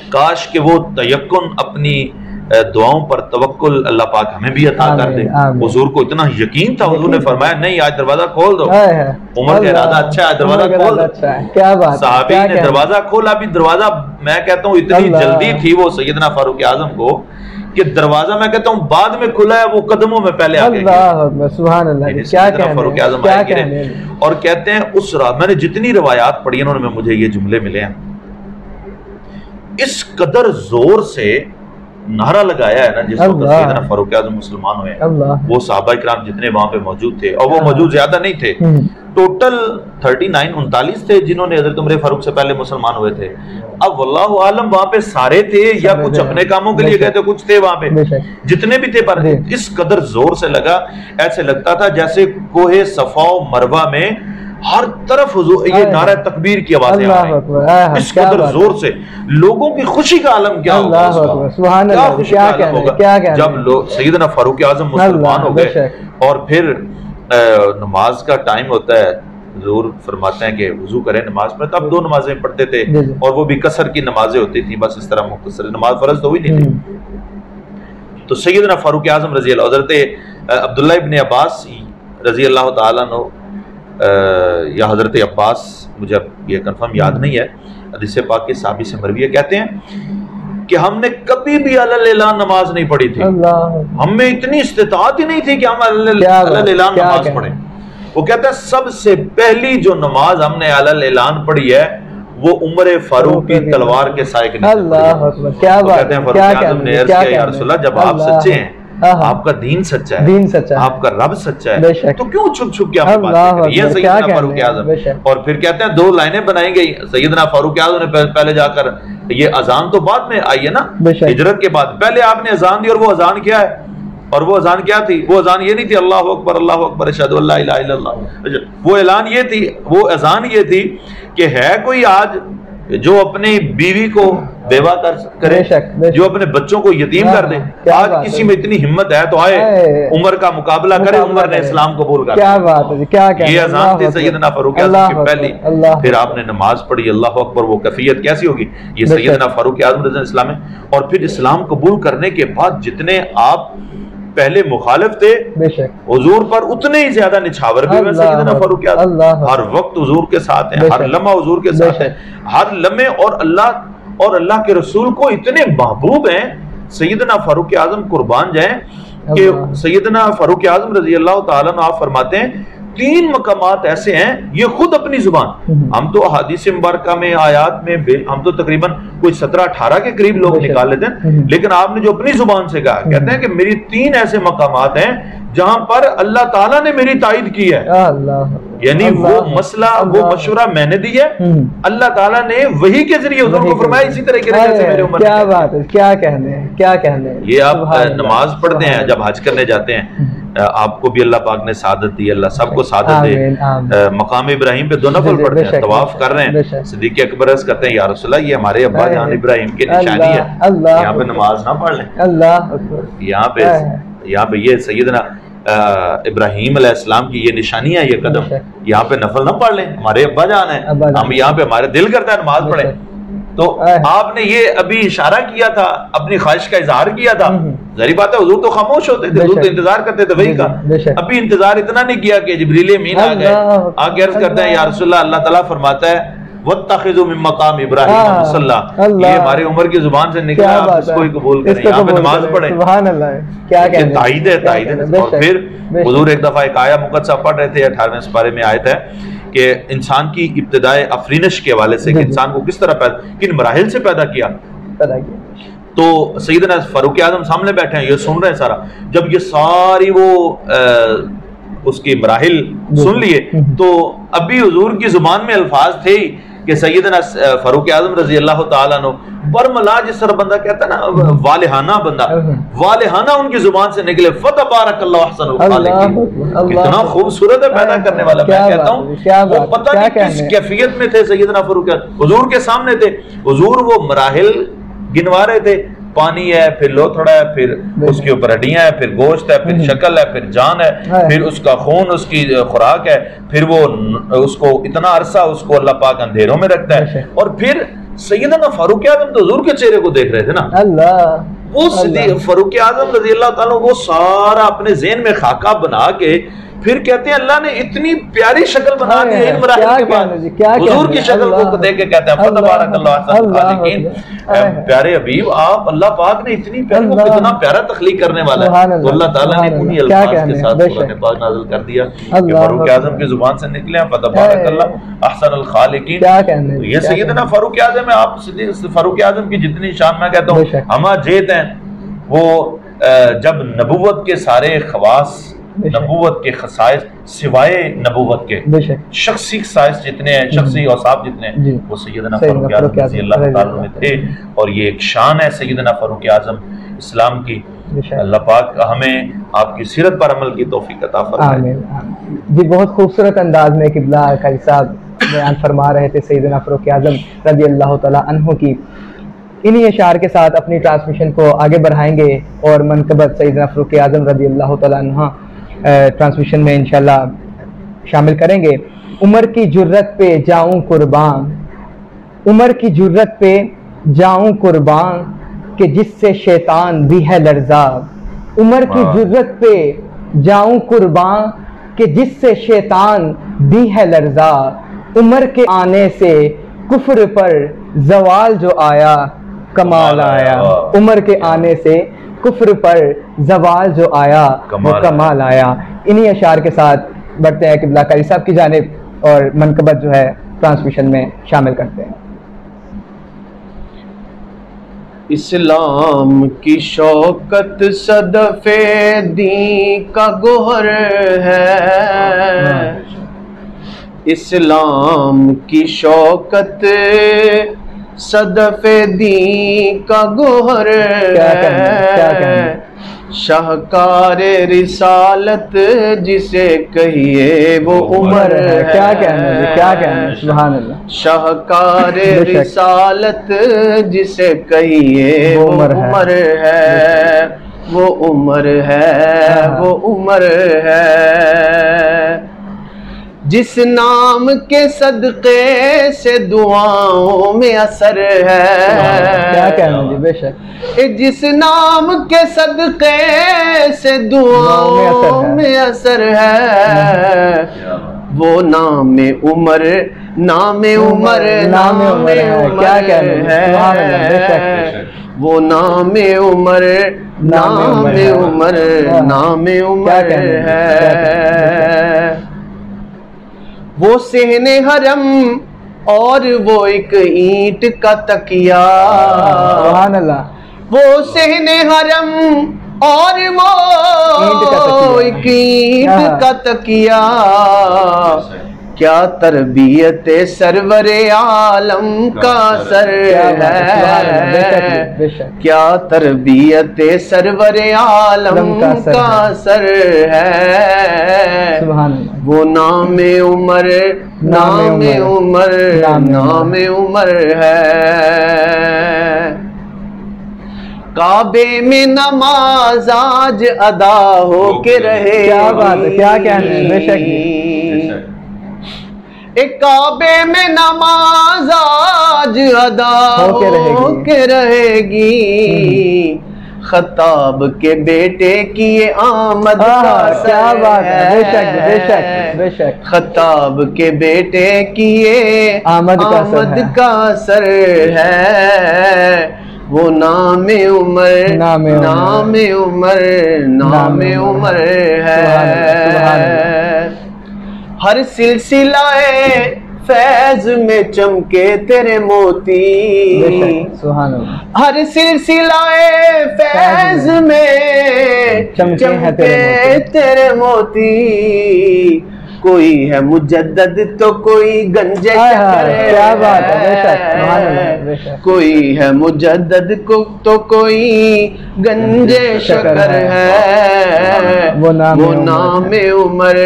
काश कि वो तयक्कुन, अपनी दुआओं पर तवक्कुल अल्लाह पाक हमें भी अता कर दे। हुजूर को इतना यकीन था, हुजूर ने फरमाया नहीं आज दरवाजा खोल दो, उमर का इरादा अच्छा है, दरवाजा खोल दो। क्या बात, साहबी ने दरवाजा खोला। अभी दरवाजा मैं कहता हूँ इतनी जल्दी थी वो सैयदना फारूक आज़म को कि दरवाजा मैं कहता हूँ बाद में खुला है, वो कदमों में पहले आ गया। सुभान अल्लाह, क्या फारूक आज़म आए और कहते हैं उस रात मैंने जितनी रवायात पढ़ी उन्होंने मुझे ये जुमले मिले हैं, इस कदर जोर से नारा लगाया है ना जिस वक्त सैयदना फारूक आज़म मुसलमान हुए, वो सहाबा इकराम जितने वहां पे मौजूद थे, और वो मौजूद ज्यादा नहीं थे, टोटल 39 थे जिन्होंने हजरत उमर फारूक से पहले मुसलमान हुए थे। अब वल्लाहु आलम वहां पे सारे थे या कुछ अपने कामों के लिए गए थे, कुछ थे वहां पे, जितने भी थे, पर इस कदर जोर से लगा, ऐसे लगता था जैसे कोहे सफा मरवा में हर तरफ ये नारा तकबीर की आवाजें आ रही, इस कदर जोर से। लोगों की खुशी का आलम क्या होगा, क्या खुशी का आलम होगा जब लोग सैयदना फारूक आज़म मुसलमान हो गए। और फिर नमाज का टाइम होता है, हुजूर फरमाते हैं कि वुजू करें, नमाज पढ़े। तब 2 नमाजें पढ़ते थे और वो भी कसर की नमाजें होती थी, बस इस तरह मुख्तसर, नमाज फर्ज तो हुई नहीं थी। तो सैयदना फारूक आज़म रजी अल्लाह, हज़रत अब्दुल्लाह इब्न अब्बास रजी अल्लाह तआला अन्हु या हजरत अब्बास, मुझे अब ये कंफर्म याद नहीं है, हदीस पाक के साहबी से मरवी है, कहते हैं कि हमने कभी भी अलल ऐलान नमाज नहीं पढ़ी थी, हमें इतनी इस्तिताअत ही नहीं थी कि हम अलल ऐलान नमाज पढ़ें। वो कहता है सबसे पहली जो नमाज हमने अलल ऐलान पढ़ी है वो उमर फारूक की तलवार के साए के नीचे। क्या कहते हैं फारूक आज़म ने अर्ज़ किया, या रसूलल्लाह जब आप सच्चे हैं, आपका दीन सच्चा है, आपका रब सच्चा है, तो क्यों छुप छुप के हमें बातें करें? ये सैयदना फारूक आज़म। और फिर कहते हैं 2 लाइनें बनाई गई सैयदना फारूक आज़म ने पहले जाकर, ये अजान तो बाद में आई है ना, हिजरत के बाद, पहले आपने अजान दी। और वो अजान क्या है, और वो अजान क्या थी? वो अजान ये नहीं थी अल्लाहु अकबर अशहदु अल्ला इलाहा इल्लल्लाह, वो ऐलान ये थी, वो अजान ये थी कि है कोई आज जो अपनी बीवी को बेवा करे, जो अपने बच्चों को यतीम कर दे। आज किसी में इतनी हिम्मत है तो आए उमर का मुकाबला करे, उमर ने इस्लाम कबूल कर। क्या बात है, क्या ये अजान थी सैयदना फारूक आज़म की पहली। फिर आपने नमाज पढ़ी, अल्लाहु अकबर, वो कैफियत कैसी होगी? ये सैयदना फारूक आज़म रज़ी इस्लाम है। और फिर इस्लाम कबूल करने के बाद जितने आप पहले मुखालिफ थे हुजूर पर, उतने ही ज्यादा निछावर भी हुए सैयदना फारूक आज़म। हर वक्त हुजूर के साथ हैं, हर लम्हा हुजूर के साथ है, हर लम्हे, और अल्लाह के रसूल को इतने महबूब हैं सैयदना फारूक आज़म, कुर्बान जाएं कि सैयदना फारूक आज़म रजी अल्लाह ताला अन्हु आप फरमाते हैं 3 मकामात ऐसे हैं, ये खुद अपनी जुबान, हम तो हदीस मुबारका में, आयात में हम तो तकरीबन कोई 17-18 के करीब लोग निकाल लेते हैं, लेकिन आपने जो अपनी जुबान से कहा, कहते हैं कि मेरी 3 ऐसे मकामात हैं जहां पर अल्लाह ताला ने मेरी तायद की है। यानी वो मसला, वो मशवरा मैंने दिया, अल्लाह ताला ने वही के जरिए उनको फरमाया, इसी तरह के जैसे मेरे उम्र। क्या बात है, क्या कहने, क्या कहने। ये आप नमाज पढ़ते हैं जब हज करने जाते हैं, आपको भी अल्लाह पाक ने सादत दी, अल्लाह सबको सादत दे। मकाम इब्राहिम पे दो नफल पढ़ते हैं, तवाफ कर रहे हैं, सिद्दीक अकबर अर्ज़ करते हैं या रसूलल्लाह ये हमारे अब्बा जान इब्राहिम की निशानी है, यहाँ पे नमाज ना पढ़ लें, यहाँ पे ये सैयदना इब्राहिम अलैहिस्सलाम की ये निशानी है, ये कदम, यहाँ पे नफल ना पढ़ लें, हमारे अब्बा जान है, हम यहाँ पे हमारे दिल करता है नमाज पढ़े। तो आपने ये अभी इशारा किया था, अपनी ख्वाहिश का इजहार किया था, जाहिर बात है हुजूर तो खामोश होते थे, हुजूर तो इंतजार करते थे वही का। अभी इंतजार इतना नहीं किया कि जिब्रील अमीन आ गए, आके अर्ज करते हैं या रसूलल्लाह, अल्लाह ताला फरमाता है वत्तखिज़ू मिन मकाम इब्राहीम मुसल्ला, ये हमारी उम्र की जुबान से निकला, आप इसको ही कबूल करें, यहाँ पे नमाज पढ़े। सुभान अल्लाह, क्या कहते हैं, ताईद है, ताईद है। और फिर हुजूर एक दफा एक आया मुकद्दसा पढ़ रहे थे, 18वें सिपारे में आयत है कि इंसान की इब्तिदाए अफरीनश के हवाले से कि इंसान को किस तरह किन मराहिल से पैदा किया। तो सैयदना फारूक आज़म सामने बैठे हैं, ये सुन रहे हैं सारा। जब ये सारी वो उसकी मराहिल सुन लिए तो अभी हुजूर की जुबान में अल्फाज थे कि सैयदना फारूक आज़म रजी अल्लाह तआला अन्हु बरमला, जिस तरह बंदा कहता है ना वालिहाना, बंदा वालिहाना उनकी जुबान से निकले, फतबारकल्लाहु अहसनुल खालिकीन, कितना खूबसूरत है पैदा करने वाला। मैं कहता हूँ वो पता नहीं किस कैफियत में थे सैयदना फारूक, हुजूर के सामने थे, हुजूर वो मराहिल गिनवा रहे थे, पानी है, फिर लोथड़ा है, फिर उसके ऊपर हड्डियां है, फिर गोश्त है, फिर शक्ल है, फिर जान है, फिर उसका खून, उसकी खुराक है, फिर वो उसको इतना अरसा उसको अल्लाह पाक अंधेरों में रखता है। और फिर सैयदना फारूक आज़म तो हुजूर के चेहरे को देख रहे थे ना, वो फारूक आज़म रज़ी अल्लाह ताला वो सारा अपने ज़हन में खाका बना के फिर कहते हैं अल्लाह ने इतनी प्यारी शक्ल बना दी इन मराहिल के बाद, हुजूर की शक्ल को देख के कहते हैं फतबारकल्लाहु अहसनुल खालिकीन, प्यारे हबीब आप अल्लाह पाक ने इतनी प्यारी को कितना प्यारा तखलीक करने वाला है। तो अल्लाह ताला ने उन्हीं अल्फाज के साथ कुरान पाक नाज़िल कर दिया कि फारूक आज़म की जुबान से निकले फतबारकल्लाहु अहसनुल खालिकीन। ये सैयदना फारूक आज़म है। आप फारूक आज़म की जितनी शान मैं कहता हूँ हमा जेत हैं, वो जब नबुव्वत के सारे खवास, नबुव्वत के खसाइस सिवाय नबुव्वत के शख्सी खसाइस जितने हैं, शख्सी औसाफ जितने हैं, वो सैयदना फारूक आज़म रज़ी अल्लाह ताला में थे। और ये एक शान है सैयदना फारूक आज़म इस्लाम की। अल्लाह पाक हमें आपकी सीरत पर अमल की तौफीक अता फरमाए। जी बहुत खूबसूरत अंदाज में क़िबला कारी साहब बयान फरमा रहे थे सैयदना फारूक आज़म रज़ी अल्लाह ताला अन्हु की। इन्हीं अशार के साथ अपनी ट्रांसमिशन को आगे बढ़ाएंगे और मनक़बत सैयदना फारूक आज़म रज़ी अल्लाह ताला अन्हु ट्रांसमिशन में इंशाल्लाह शामिल करेंगे। उमर की जुर्रत पे जाऊं कुर्बान, उमर की जुर्रत पे जाऊं कुर्बान कि जिससे शैतान भी है लर्जा, उमर की जुर्रत पे जाऊं कुर्बान कि जिससे शैतान भी है लर्जा, उमर के आने से कुफ्र पर जवाल जो आया कमाल आया, उमर के आने से कुफ्र पर जवाल जो आया वो कमाल आया। इन्हीं अशार के साथ बढ़ते हैं क़िबला कारी साहब की जानिब और मनक़बत जो है ट्रांसमिशन में शामिल करते हैं। इस्लाम की शौकत सदफ़े दी का गोहर है, इस्लाम की शौकत सदफ़े दी का गोहर है, शाहकार रिसालत जिसे कहिए वो उमर है। क्या कहना सुभान अल्लाह। शाहकार रिसालत जिसे कहिए वो उमर है, वो उमर है, वो उमर है। जिस नाम के सदक़े से दुआओं में असर है। क्या कहना जी, बेशक। जिस नाम के सदक़े से दुआओं में असर है, वो नाम उमर, नाम उमर, नाम उमर क्या कहना है, वो नाम उमर, नाम उमर, नाम उमर है। वो सहने हरम और वो एक ईंट का तकिया, सुभान अल्लाह। वो सहने हरम और वो एक ईंट का तकिया, क्या तरबियत सरवरे आलम का सर है, क्या तरबियत सरवरे आलम का सर है। वो नामे उमर नामे उमर नामे उमर है। काबे में नमाज आज अदा हो के रहे। क्या बात है, क्या कहना है, बेशक। एक काबे में नमाज आज अदा हो के रहेगी। खत्ताब के बेटे की ये आमद का सर। क्या बात है, बेशक बेशक बेशक। खत्ताब के बेटे की ये आमद का सर है। वो नामे उमर नामे उमर नामे उमर है। हर सिलसिलाए फैज में चमके तेरे मोती। हर सिलसिलाए फैज में चमके तेरे मोती। कोई है मुजद्दद तो कोई गंजे शकर है। क्या बात है, कोई है मुजद्दद को तो कोई गंजे शकर है। वो नामे उमर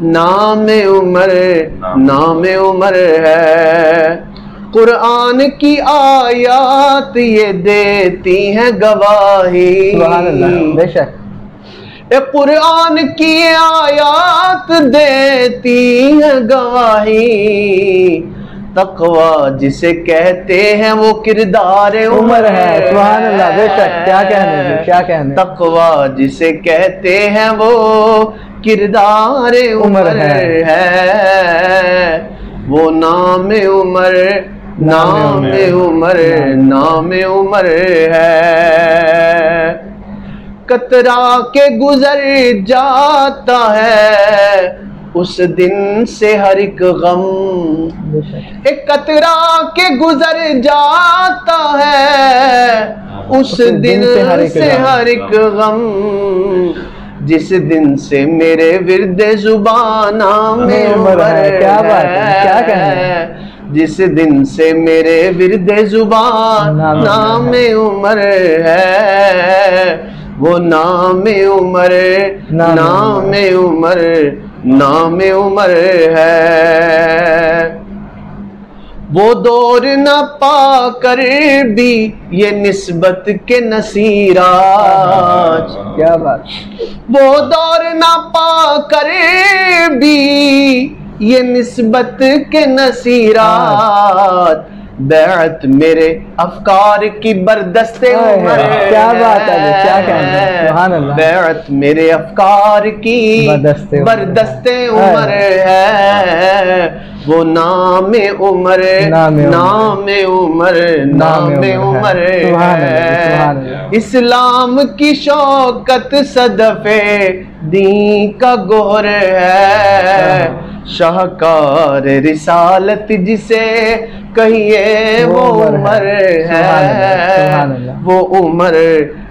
नामे उमर नामे उमर है। कुरान की आयात ये देती है गवाही। बेशक कुरान की आयात देती है गवाही। तकवा जिसे कहते हैं वो किरदार उमर है। सुभान अल्लाह, बेशक। क्या कहने, क्या कहने। तकवा जिसे कहते हैं वो किरदार उमर है। वो नामे उमर नामे उमर नामे उमर है। कतरा के गुजर जाता है उस दिन से हर एक गम। एक कतरा के गुजर जाता है उस दिन से हर एक गम। जिस दिन से मेरे विर्दे जुबान नामे उमर है। क्या बात है, क्या कहना। जिस दिन से मेरे विर्दे जुबान नामे उमर है। वो नामे उमर नामे उमर नामे उमर है। वो दौर न पा कर भी ये निस्बत के नसीराज। क्या बात। वो दौर न पा कर भी ये निस्बत के नसीरात। बैत मेरे अफकार की बरदस्ते उमर। क्या बात है, क्या कहना है। सुभान अल्लाह। बैत मेरे अफकार की बरदस्ते उमर है। वो नामे उमर नामे उमर नामे उमर है। इस्लाम की शौकत सदफे दी का गोहर है। शाहकार रिसालत जिसे कहिए वो उमर है। वो उमर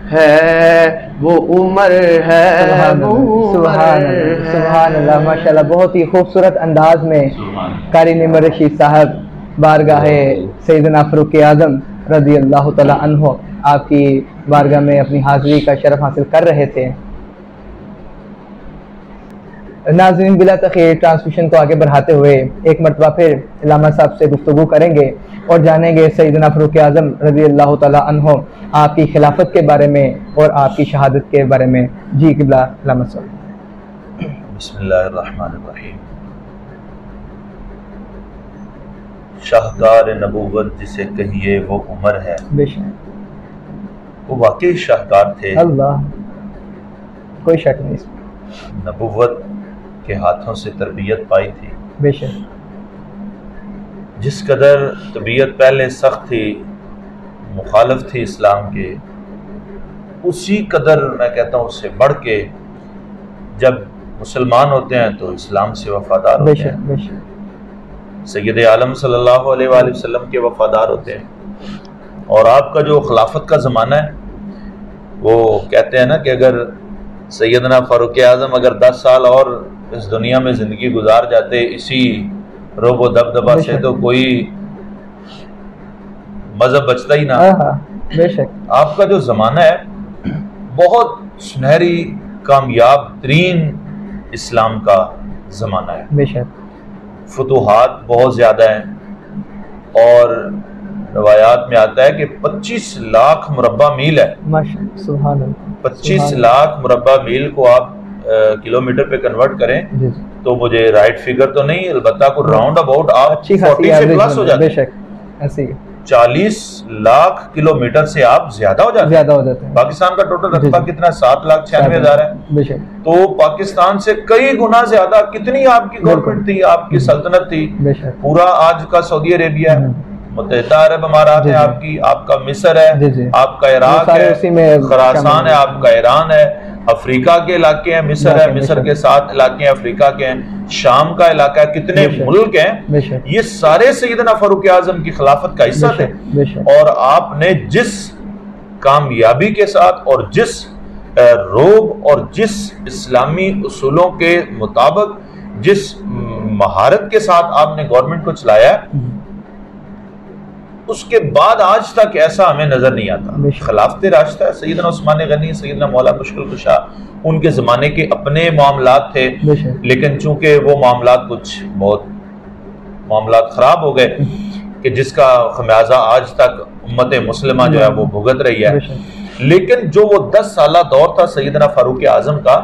है, वो उमर है, वो सुभान अल्लाह। माशाल्लाह, बहुत ही खूबसूरत अंदाज में कारी निमर रशीद साहब बारगाहे सैयदना फारूक आज़म रज़ी अल्लाह तआला अन्हु आपकी बारगाह में अपनी हाज़िरी का शरफ हासिल कर रहे थे। नाज़रीन, बिला तख़ीर ट्रांसमिशन को आगे बढ़ाते हुए एक मरतबा फिर इलामा साहब से गुफ्तगू करेंगे और जानेंगे सैयदना फारूक आज़म रज़ी अल्लाह तआला अन्हु आपकी खिलाफत के बारे में और आपकी शहादत के बारे में। जी क़िबला इलामा साहब। बिस्मिल्लाहिर्रहमानिर्रहीम। शाहकार नबूवत जिसे कहिए वो उमर है। बेशक वो वाकई शाहकार थे। अल्लाह, कोई शक नहीं इसमें। नबूवत के हाथों से तरबियत पाई थी। बेशक जिस कदर तबीयत पहले सख्त थी, मुखालिफ थी इस्लाम के, उसी कदर मैं कहता हूँ उससे बढ़ के जब मुसलमान होते हैं तो इस्लाम से वफादार होते हैं। बेशक सैयद आलम सल्लल्लाहु अलैहि वसल्लम के वफादार होते हैं। और आपका जो खिलाफत का ज़माना है, वो कहते हैं ना कि अगर सैयदना फारूक आज़म अगर 10 साल और इस दुनिया में जिंदगी गुजार जाते इसी रोबो दबदबा से, तो कोई मजहब बचता ही ना। बेशक आपका जो जमाना है बहुत सुनहरी कामयाब तरीन इस्लाम का जमाना है। बेशक फुतूहात बहुत ज्यादा हैं और रवायात में आता है कि 25 लाख मुरब्बा मील है। माशाअल्लाह, सुभान अल्लाह। 25 लाख मुरब्बा मील को आप किलोमीटर पे कन्वर्ट करें जी। तो मुझे राइट फिगर तो नहीं, अलबत्ता को राउंड अबाउट आप 40 से प्लस हो जाते हैं। ऐसे 40 लाख किलोमीटर से आप ज्यादा हो जाते हैं। पाकिस्तान का टोटल रकबा कितना, 7,96,000 है। तो पाकिस्तान से कई गुना ज्यादा कितनी आपकी गवर्नमेंट थी, आपकी सल्तनत थी। पूरा आज का सऊदी अरेबिया है, मुत्तहिदा अरब अमारात है आपकी, आपका मिस्र है, आपका इराक है, खुरासान है, आपका ईरान है, अफ्रीका के इलाके हैं, मिस्र है, मिस्र के 7 इलाके हैं अफ्रीका के हैं, शाम का इलाका है, कितने मुल्क हैं, ये सारे सैयदना फारूक आजम की खिलाफत का हिस्सा थे। और आपने जिस कामयाबी के साथ और जिस रोब और जिस इस्लामी उसूलों के मुताबिक जिस महारत के साथ आपने गवर्नमेंट को चलाया, उसके बाद आज तक ऐसा हमें नजर नहीं आता। खिलाफत राशिदा सैयदना उस्मान गनी, सैयदना मौला मुश्किल कुशा, उनके जमाने के अपने मामलात थे, लेकिन चूंकि वो मामलात कुछ बहुत मामलात खराब हो गए कि जिसका खमियाजा आज तक उम्मत मुस्लिमा जो है वो भुगत रही है। लेकिन जो वो 10 साला दौर था सैयदना फारूक आजम का,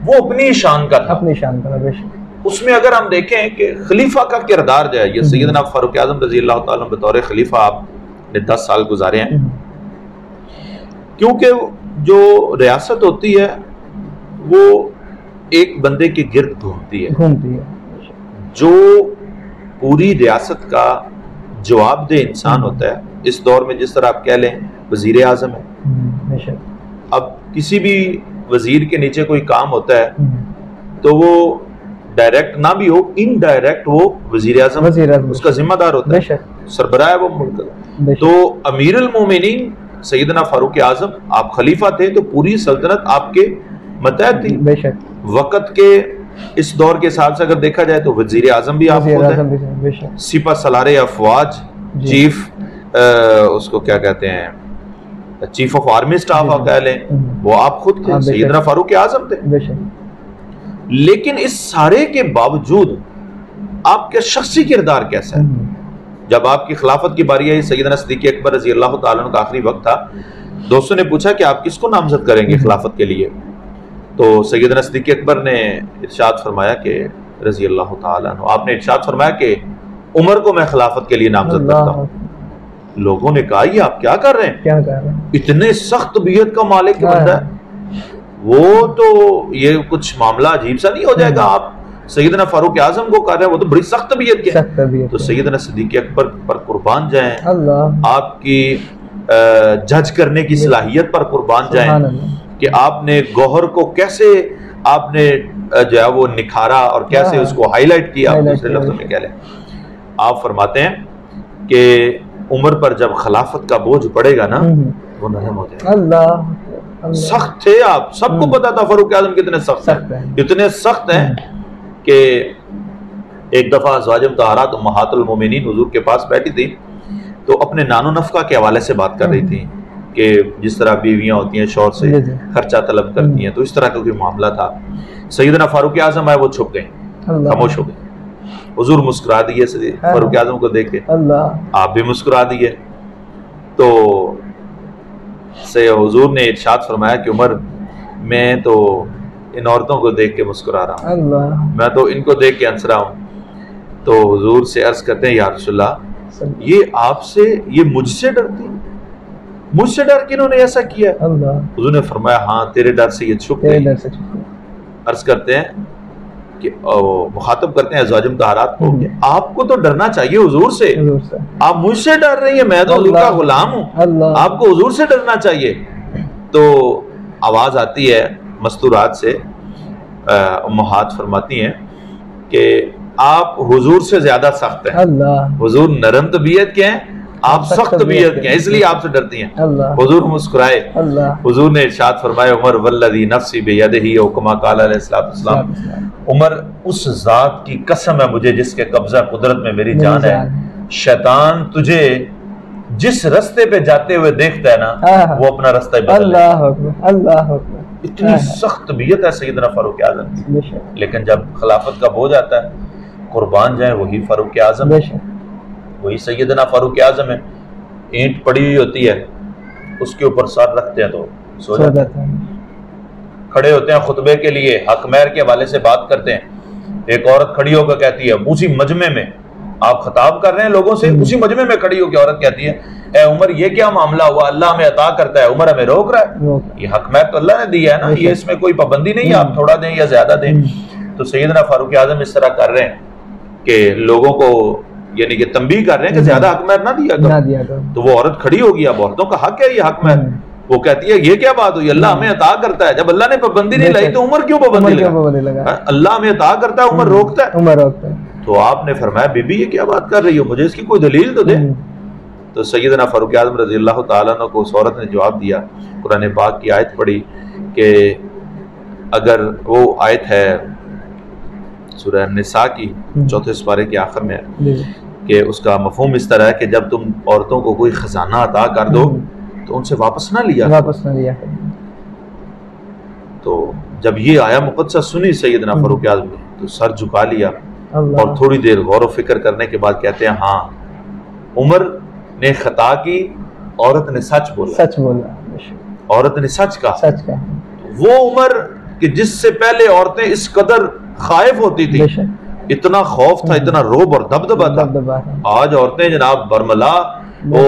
वो अपनी शान का था, अपनी शान का। उसमें अगर हम देखें कि खलीफा का किरदार जो है, ये सैयदना फारूक आजम रज़ी अल्लाह ताला बतौर खलीफा आपने 10 साल गुजारे हैं। क्योंकि जो रियासत होती है वो एक बंदे के गिर्द घूमती है। जो पूरी रियासत का जवाबदेह इंसान होता है, इस दौर में जिस तरह आप कह लें वजीर आजम है। अब किसी भी वजीर के नीचे कोई काम होता है तो वो डायरेक्ट ना भी हो, इनडायरेक्ट वो वजीर आजम उसका जिम्मेदार होता है, सरबराह वो मुल्क। तो अमीरुल मोमिनीन सैयदना फारूक आजम, आप खलीफा थे तो पूरी सल्तनत आपके मतहत थी। वक्त के इस दौर के हिसाब से अगर देखा जाए तो वजीर आजम भी आप खुद हैं, सिपा सलारे अफवाज, चीफ उसको क्या कहते हैं, चीफ ऑफ आर्मी स्टाफ आप कह लें, वो आप खुद थे, सैयदना फारूक आजम थे। लेकिन इस सारे के बावजूद आपका शख्सी किरदार कैसा है? जब आपकी खिलाफत की बारी आई, सैयदना सिद्दीक़ अकबर रज़ी अल्लाह ताला अन्हु का आखिरी वक्त था, दोस्तों ने पूछा कि आप किसको नामजद करेंगे खिलाफत के लिए? तो सैयदना सिद्दीक़ अकबर ने इरशाद फरमाया कि रज़ी अल्लाह ताला अन्हु, आपने इरशाद फरमाया कि उमर को मैं खिलाफत के लिए नामजद करता हूँ। लोगों ने कहा ये आप क्या कर रहे हैं, क्या कर रहे हैं? इतने सख्त तबीयत का मालिक बंदा है वो, तो ये कुछ मामला अजीब सा नहीं हो जाएगा? आप सैयदना फारूक आजम को कर रहे हैं, वो तो बड़ी सख्त तबीयत के हैं। तो सैयदना सिद्दीक़ अकबर पर कुर्बान जाएं, आपकी जज करने की सलाहियत पर कुर्बान जाएं कि आपने गौहर को कैसे आपने जो है वो निखारा और कैसे उसको हाईलाइट किया। दूसरे लफ्ज़ों में कह लें, आप फरमाते हैं कि उम्र पर जब खिलाफत का बोझ पड़ेगा ना, वो नरम हो जाएगा। सख्त थे आप, सबको पता था फारूक आजम कितने सख्त हैं, इतने सख्त हैं कि एक दफा अज़वाजुल मुतहहरात उम्महातुल मोमिनीन हुजूर के पास बैठी थी, तो अपने नानो नफ़का के हवाले से बात कर रही थी कि जिस तरह बीवियां होती हैं शौहर से खर्चा तलब करती हैं, तो इस तरह का कोई मामला था। सैयदना फारूक आजम है वो छुप गए, खामोश हो गए। हुजूर मुस्कुरा दिए फारूक आजम को देख के, आप भी मुस्कुरा दिए। तो से हुजूर ने इरशाद फरमाया कि उमर, मैं तो इन औरतों को देख के मुस्कुरा रहा हूँ, मैं तो इनको देख के हंस रहा हूँ। तो हुजूर से अर्ज करते हैं, या रसूलल्लाह, ये आपसे, ये मुझसे डरती, मुझसे डर के इन्होंने ऐसा किया? हुजूर ने फरमाया, हाँ तेरे डर से ये छुप गई। अर्ज करते हैं कि मुखातब करते हैं अज़वाजुल मुतहहरात को, आपको तो डरना चाहिए हुजूर से, आप मुझसे डर रही हैं, मैं तो हुजूर का गुलाम हूँ, आपको हुजूर से डरना चाहिए। तो आवाज आती है मस्तूरात से, उम्महात फरमाती हैं कि आप हुजूर से ज्यादा सख्त हैं, हुजूर नरम तबीयत के हैं आप सख्त तबीयत के हैं, इसलिए आपसे डरती हैं। हुजूर मुस्कुराए, हुजूर ने इरशाद फरमाया, उमर वल्लज़ी नफ्सी बियदिही औ कमा क़ाल अलैहिस्सलाम, उमर उस जात की कसम है मुझे जिसके कब्जा कुदरत में मेरी जान है, शैतान तुझे जिस रास्ते पे जाते हुए देखता है ना वो अपना रास्ता ही बदल लेगा। इतनी सख्त तबीयत है सैयदना फारूक आज़म। लेकिन जब खिलाफत का बोझ आता है, कुर्बान जाए वही फारूक आज़म, वही सैयदना फारूक आज़म है। ईंट पड़ी हुई होती है, उसके ऊपर सर रखते हैं तो सो जाते हैं। खड़े होते हैं खुतबे के लिए, हक महर के हवाले से बात करते हैं। एक औरत खड़ी होकर कहती है, उसी मजमे में आप खिताब कर रहे हैं लोगों से, उसी मजमे में खड़ी होकर औरत कहती है, ए उमर ये क्या मामला हुआ, अल्लाह हमें अता करता है, उमर हमें रोक रहा है। ये हक महर तो अल्लाह ने दिया है ना, ये इसमें कोई पाबंदी नहीं है, आप थोड़ा दें या ज्यादा दें। तो सैयदना फारूक आज़म इस तरह कर रहे हैं कि लोगों को यानी कि तंबीह कर रहे हैं कि ज्यादा हक महर ना दिया करो। तो वो औरत खड़ी होगी, अब औरतों का हक है ये हक महर। वो कहती है ये क्या बात हुई, अल्लाह हमें अता करता है, जब अल्लाह ने पाबंदी नहीं लाई तो उमर क्यों पाबंदी लगा? अल्लाह हमें अता करता है, उमर रोकता है। तो आपने फरमाया, बीबी ये क्या बात कर रही हो, मुझे इसकी कोई दलील तो दे। तो सैयदना फारूक आज़म रज़ियल्लाहु ताला अन्हु को उस औरत ने जवाब दिया, कुरान पाक की आयत पढ़ी कि अगर वो आयत है सूरह निसा की 4 पारे के आखिर में है कि उसका मफहूम इस तरह है कि जब तुम औरतों को कोई खजाना अता कर दो तो उनसे वापस ना लिया। तो जब ये आया मुक़द्दसा सुनी सैयदना फारूक आज़म ने तो सर झुका लिया और थोड़ी देर गौर व फिक्र करने के बाद कहते हैं, हाँ उमर ने खता की, औरत ने सच बोला, औरत ने सच कहा। वो उमर कि जिससे पहले औरतें इस कदर खाइफ होती थी, इतना खौफ था, इतना रोब और दबदबा था। आज औरतें जनाब बरमला, वो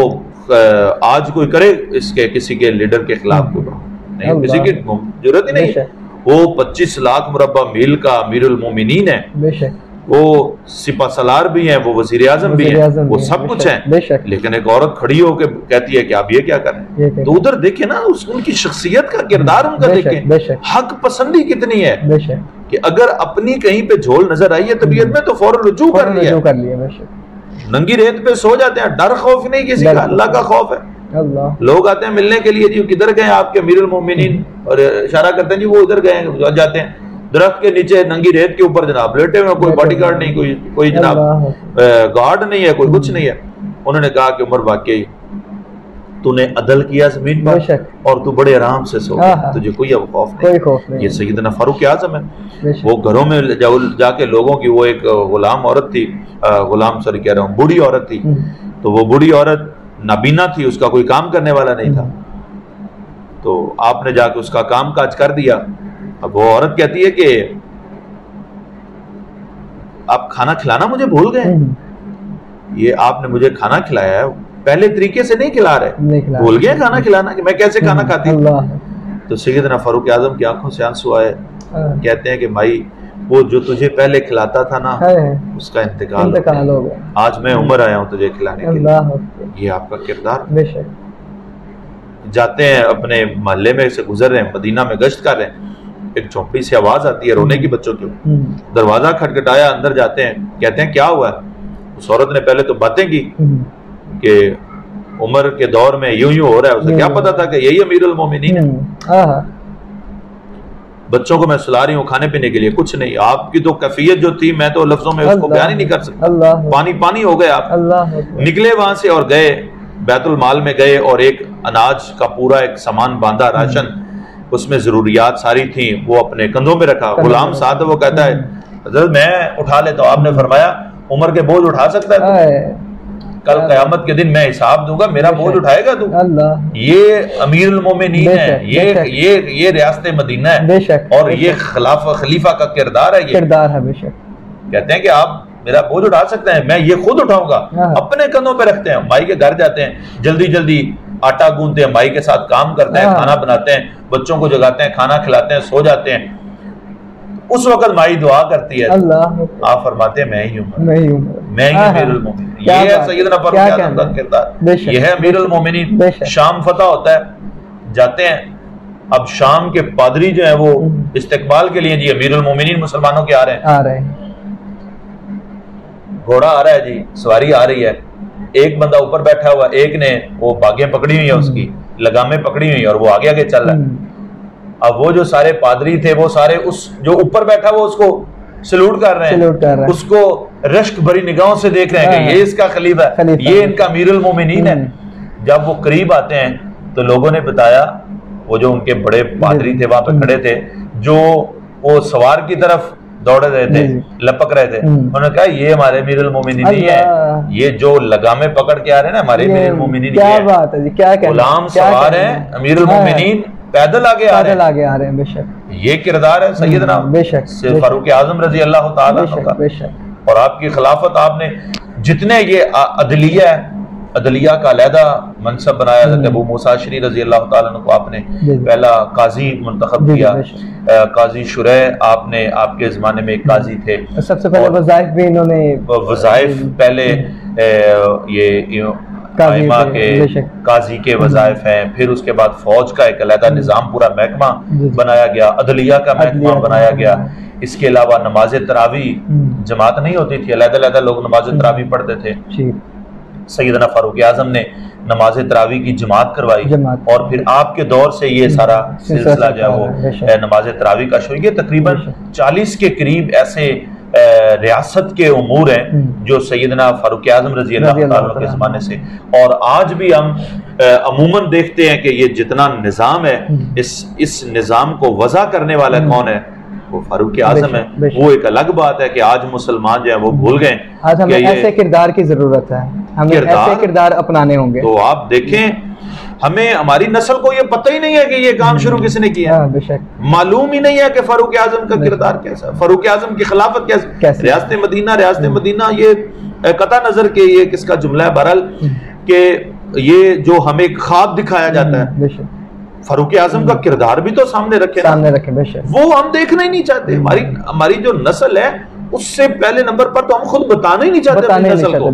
आज कोई करे इसके किसी के लीडर के खिलाफ नहीं, किसी की जरूरत ही नहीं। वो 25 लाख मुरब्बा मील का अमीरुल मोमिनीन है, वो सिपा सलार भी हैं, वो वजीर आजम भी हैं, वो सब कुछ है। लेकिन एक औरत खड़ी होकर कहती है कि आप ये क्या करें, तो उधर देखे ना उनकी शख्सियत का, किरदार उनका देखें, हक पसंदी कितनी है कि अगर अपनी कहीं पे झोल नजर आई है तबीयत में तो फौरन रुजू कर लिया। नंगी रेत पे सो जाते हैं, डर खौफ नहीं किसी का, अल्लाह का खौफ है। लोग आते हैं मिलने के लिए, जी किधर गए आपके अमीरुल मोमिनीन, और इशारा करते हैं जी वो उधर गए, जाते हैं दरख्त के नीचे नंगी रेत के ऊपर जनाब लेटे हुए, कोई बॉडीगार्ड नहीं, कोई जनाब गार्ड नहीं है, कोई कुछ नहीं है। उन्होंने कहा कि उमर वाकई तूने अदल किया जमीन पर और तू बड़े आराम से सो, तुझे कोई अब खौफ नहीं। ये सैयदना फारूक आज़म है। वो घरों में जाके लोगों की, वो एक गुलाम औरत थी, गुलाम सॉरी कह रहा हूँ, बूढ़ी औरत थी। तो वो बूढ़ी औरत नाबीना थी, उसका कोई काम करने वाला नहीं था। तो आपने जाके उसका काम काज कर दिया। अब वो औरत कहती है कि आप खाना खिलाना मुझे भूल गए, ये आपने मुझे खाना खिलाया है, पहले तरीके से नहीं खिला रहे, भूल गए खाना खिलाना कि मैं कैसे खाना खाती हूँ। तो सैयदना फारूक आज़म की आंखों से आंसू आए, कहते हैं कि भाई वो जो तुझे पहले खिलाता था ना उसका इंतकाल हो गया, आज मैं उमर आया हूँ तुझे खिलाने के लिए। ये आपका किरदार। जाते हैं अपने मोहल्ले में से गुजर रहे हैं, मदीना में गश्त कर रहे हैं, एक झोंपड़ी से आवाज आती है रोने की बच्चों की। दरवाजा खटखटाया, अंदर जाते हैं, कहते हैं क्या हुआ है। उस औरत ने पहले तो बातें की कि उमर के दौर में यूं यूं हो रहा है, उसे क्या पता था कि यही अमीरुल मोमिनीन है। बच्चों को मैं सुला रही हूँ खाने पीने के लिए, कुछ नहीं। आपकी तो कैफियत जो थी मैं तो लफ्जों में उसको बयान ही नहीं कर सकता। पानी पानी हो गए आप। निकले वहां से और गए बैतुल माल में गए और एक अनाज का पूरा एक सामान बांधा, राशन, उसमें जरूरियात सारी थी, वो अपने कंधों में रखा। गुलाम साथ वो कहता है हज़रत मैं उठा लेता हूँ। आपने फरमाया उमर के बोझ उठा सकता है, कल क़यामत के दिन मैं हिसाब दूंगा, मेरा बोझ उठाएगा तू। ये अमीरुल मोमिनीन है, ये रियासत मदीना है और ये खलीफा का किरदार है। कहते हैं कि आप मेरा बोझ उठा सकते हैं, मैं ये खुद उठाऊंगा। अपने कंधों पे रखते हैं, माई के घर जाते हैं, जल्दी जल्दी आटा गूंथते हैं, माई के साथ काम करते हैं, खाना बनाते हैं, बच्चों को जगाते हैं, खाना खिलाते हैं, सो जाते हैं। उस वक्त माई दुआ करती है, आप फरमाते हैं मैं ही हूँ, मैं ही अमीरुल मोमिनीन। ये है सैयदना फारूक आज़म का किरदार, ये है अमीरुल मोमिनीन। शाम फतह होता है, जाते हैं। अब शाम के पादरी जो है वो इस्तेकबाल के लिए, जी अमीरुल मोमिनीन मुसलमानों के आ रहे हैं, घोड़ा आ रहा है जी, सवारी आ रही है, एक बंदा ऊपर बैठा हुआ, एक ने वो बागें पकड़ी हुई है, उसकी लगामें पकड़ी हुई है और वो आगे आगे चल रहा है। अब वो जो सारे पादरी थे वो सारे उस जो ऊपर बैठा वो उसको सलूट कर रहे हैं, उसको रश्क भरी निगाहों से देख रहे हैं कि ये इसका खलीफा है, ये इनका अमीरुल मोमिनीन है। जब वो करीब आते हैं तो लोगों ने बताया, वो जो उनके बड़े पादरी थे वहां पे खड़े थे, जो वो सवार की तरफ दौड़ रहे थे, लपक रहे थे, उन्होंने कहा ये हमारे अमीरुल मोमिनीन नहीं है, ये जो लगामे पकड़ के आ रहे हैं ना हमारे अमीरुल मोमिनीन क्या बात है जी, क्या गुलाम सवार है, अमीरुल मोमिनीन पैदल आगे आ रहे हैं। बेशक ये किरदार है सैयदना बेशक फारूक आजम रजी अल्लाह ताला का। और आपकी खिलाफत आपने जितने ये अदलिया का अलहदा मनसब बनाया, अबू मूसा अशरी रजी अल्लाह ताला को आपने पहला काजी मुंतखब किया, काजी शुरैह आपने, आपके जमाने में एक काजी थे, सबसे पहले वज़ाइफ भी इन्होंने, वज़ाइफ पहले ये आइमा के काजी के वज़ाइफ हैं, फिर उसके बाद फौज का एक अलहदा निज़ाम पूरा महकमा बनाया गया, अदलिया का महकमा बनाया गया। इसके अलावा नमाज तरावी जमात नहीं होती थी, अलहदा लोग नमाज तरावी पढ़ते थे। सैयदना फारूक आजम ने नमाज तरावी की जमात करवाई और फिर आपके दौर से ये सारा सिलसिला जो है वो नमाज तरावी का शुरू। ये तकरीबन 40 के करीब ऐसे रियासत के उमूर हैं जो सैयदना फारूक आजम रजी अल्लाह ताला के ज़माने से, और आज भी हम अमूमन देखते हैं कि ये जितना निज़ाम है, इस निज़ाम को वज़ा करने वाला कौन है? वो फारूक आजम है। वो एक अलग बात है कि आज मुसलमान जो है वो भूल गए। आज हमें ऐसे किरदार की जरूरत है, हमें ऐसे किरदार अपनाने होंगे। तो आप देखें, हमें हमारी नस्ल को ये पता ही नहीं है कि ये काम शुरू किसने किया, मालूम ही नहीं है कि फारूक आजम का किरदार कैसा, फारूक आजम की खिलाफत कैसे, रियासत मदीना ये कता नजर के ये किसका जुमला है बहरहाल कि ये जो हमें ख्वाब दिखाया जाता है, फारूक आजम का किरदार भी तो सामने रखे वो हम देखना ही नहीं चाहते। हमारी जो नस्ल है उससे पहले नंबर पर तो हम खुद बताना ही नहीं चाहते अपनी नस्ल को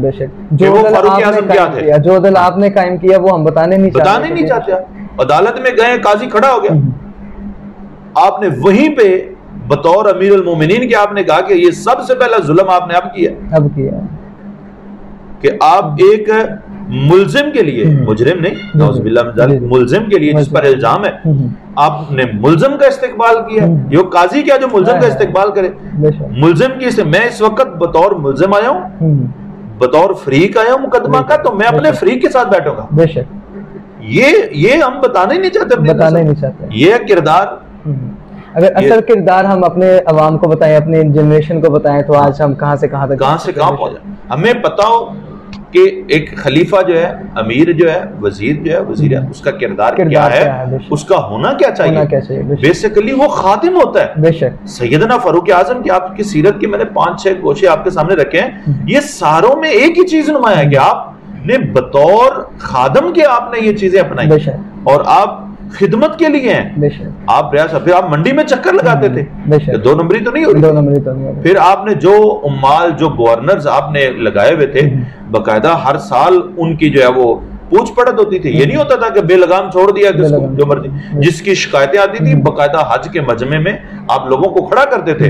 कि वो फारूक आजम क्या थे। जो दल आपने कायम किया वो हम बताने नहीं चाहते। अदालत में गए, काजी खड़ा हो गया, आपने वहीं पे बतौर अमीरुल मोमिनीन के आपने कहा कि ये सबसे पहला जुल्म आपने अब किया कि आप एक मुल्जिम के लिए, मुजरिम नहीं, मुल्जिम के लिए जिस पर इल्जाम है, आपने मुल्जिम का इस्तेकबाल किया। ये काजी क्या जो मुल्जिम का इस्तेकबाल करे? मुल्जिम की से मैं इस वक्त बतौर मुल्जिम आया हूँ, बतौर फरीक आया हूँ मुकदमा का, तो मैं अपने फरीक के साथ बैठूंगा। ये हम बताना ही नहीं चाहते, ये किरदार। अगर असल किरदार हम अपने अवाम को बताएं, अपने जनरेशन को बताएं, तो आज हम कहां से कहां पहुंचे। हमें पता हो कि एक खलीफा जो है, अमीर जो है, वजीर है, उसका किरदार क्या है, उसका होना क्या चाहिए। बेसिकली वो खादिम होता है। सैयदना फारूक आजम की आपकी सीरत के मैंने 5-6 गोशे आपके सामने रखे हैं, ये सारों में एक ही चीज नुमाया है कि आपने बतौर खादम के आपने ये चीजें अपनाई और आप खिदमत के लिए हैं। आप फिर आप मंडी में चक्कर लगाते थे, 2 नंबरी तो नहीं हो रही। फिर आपने जो उम्माल, जो गवर्नर्स आपने लगाए हुए थे, बकायदा हर साल उनकी जो है वो पूछ पड़त होती थी। ये नहीं होता था कि बेलगाम छोड़ दिया जो मर्जी, जिसकी शिकायतें आती थी बकायदा हज के मजमे में आप लोगों को खड़ा करते थे,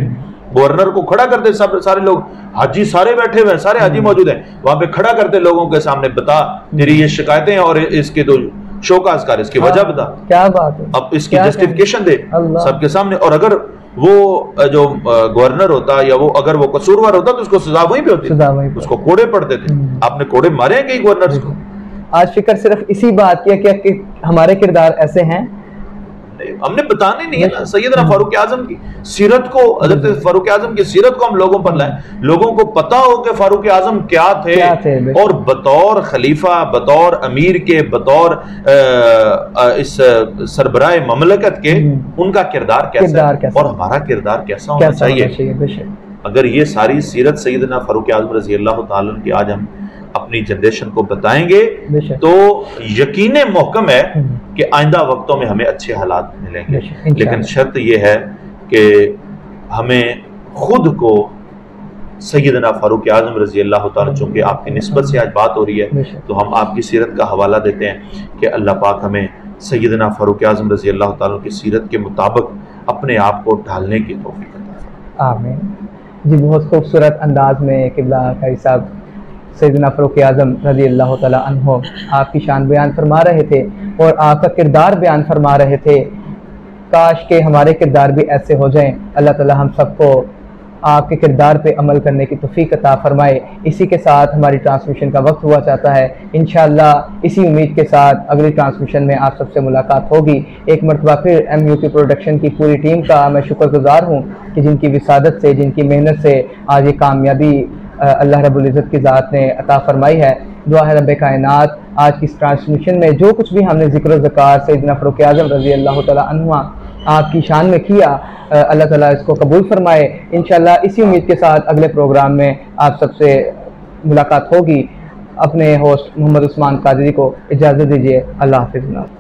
गवर्नर को खड़ा करते, सब सारे लोग हाजी सारे बैठे हुए हैं, सारे हाजी मौजूद हैं, वहां पे खड़ा करते लोगों के सामने, बता तेरी ये शिकायतें और इसके तो शोकाज कर, इसकी वजह बता, क्या बात है, अब इसकी जस्टिफिकेशन दे सबके सामने। और अगर वो जो गवर्नर होता या वो अगर वो कसूरवार होता तो उसको सजा वहीं पे होती, उसको कोड़े पड़ते थे। आपने कोड़े मारे हैं कई गवर्नर्स को। आज फिक्र सिर्फ इसी बात की है कि हमारे किरदार ऐसे हैं, हमने बताने नहीं है ना। सैयदना फारूक आजम की सीरत को, हज़रत फारूक आजम की सीरत को हम लोगों पर लाएं, लोगों को पता हो कि फारूक आजम क्या थे और बतौर खलीफा, बतौर अमीर के, बतौर इस सरबराह ममलकत के उनका किरदार कैसा है और हमारा किरदार कैसा होना चाहिए। अगर ये सारी सीरत सैयदना फारूक आजम रज़ी अल्लाह ताला की आज हम अपनी जनरेशन को बताएंगे तो यकीन महकम है कि आइंदा वक्तों में हमें अच्छे हालात मिलेंगे। लेकिन शर्त यह है कि हमें खुद को सैयदना फारूक आजम रजी अल्लाह ताला, चूंकि आपकी निस्बत से आज बात हो रही है तो हम आपकी सीरत का हवाला देते हैं कि अल्लाह पाक हमें सैयदना फारूक आजम रजी अल्लाह ताला की सीरत के मुताबिक अपने आप को ढालने की तौफीक अता फरमाए। आमीन जी। बहुत खूबसूरत अंदाज में किबला कारी साहब सैयदना फ़ारूक आज़म रज़ी अल्लाह तआला अन्हो आपकी शान बयान फरमा रहे थे और आपका किरदार बयान फरमा रहे थे। काश के हमारे किरदार भी ऐसे हो जाएं। अल्लाह ताला हम सबको आपके किरदार पे अमल करने की तौफीक अता फरमाए। इसी के साथ हमारी ट्रांसमिशन का वक्त हुआ चाहता है। इंशाअल्लाह इसी उम्मीद के साथ अगली ट्रांसमिशन में आप सबसे मुलाकात होगी। एक मरतबा फिर MUP प्रोडक्शन की पूरी टीम का मैं शुक्रगुजार हूँ कि जिनकी विसादत से, जिनकी मेहनत से आज ये कामयाबी अल्लाह रब्बुल इज़्ज़त की ज़ात ने अता फरमाई है। दुआ है रब्बे कायनात आज की इस ट्रांसमिशन में जो कुछ भी हमने ज़िक्र ज़कार सैयदना फ़ारूक आज़म रज़ी अल्लाह तआला अन्हु आपकी शान में किया, अल्लाह ताला इसको कबूल फरमाए। इंशाअल्लाह इसी उम्मीद के साथ अगले प्रोग्राम में आप सबसे मुलाकात होगी। अपने होस्ट मोहम्मद उस्मान कादरी को इजाज़त दीजिए। अल्लाह हाफ़िज़।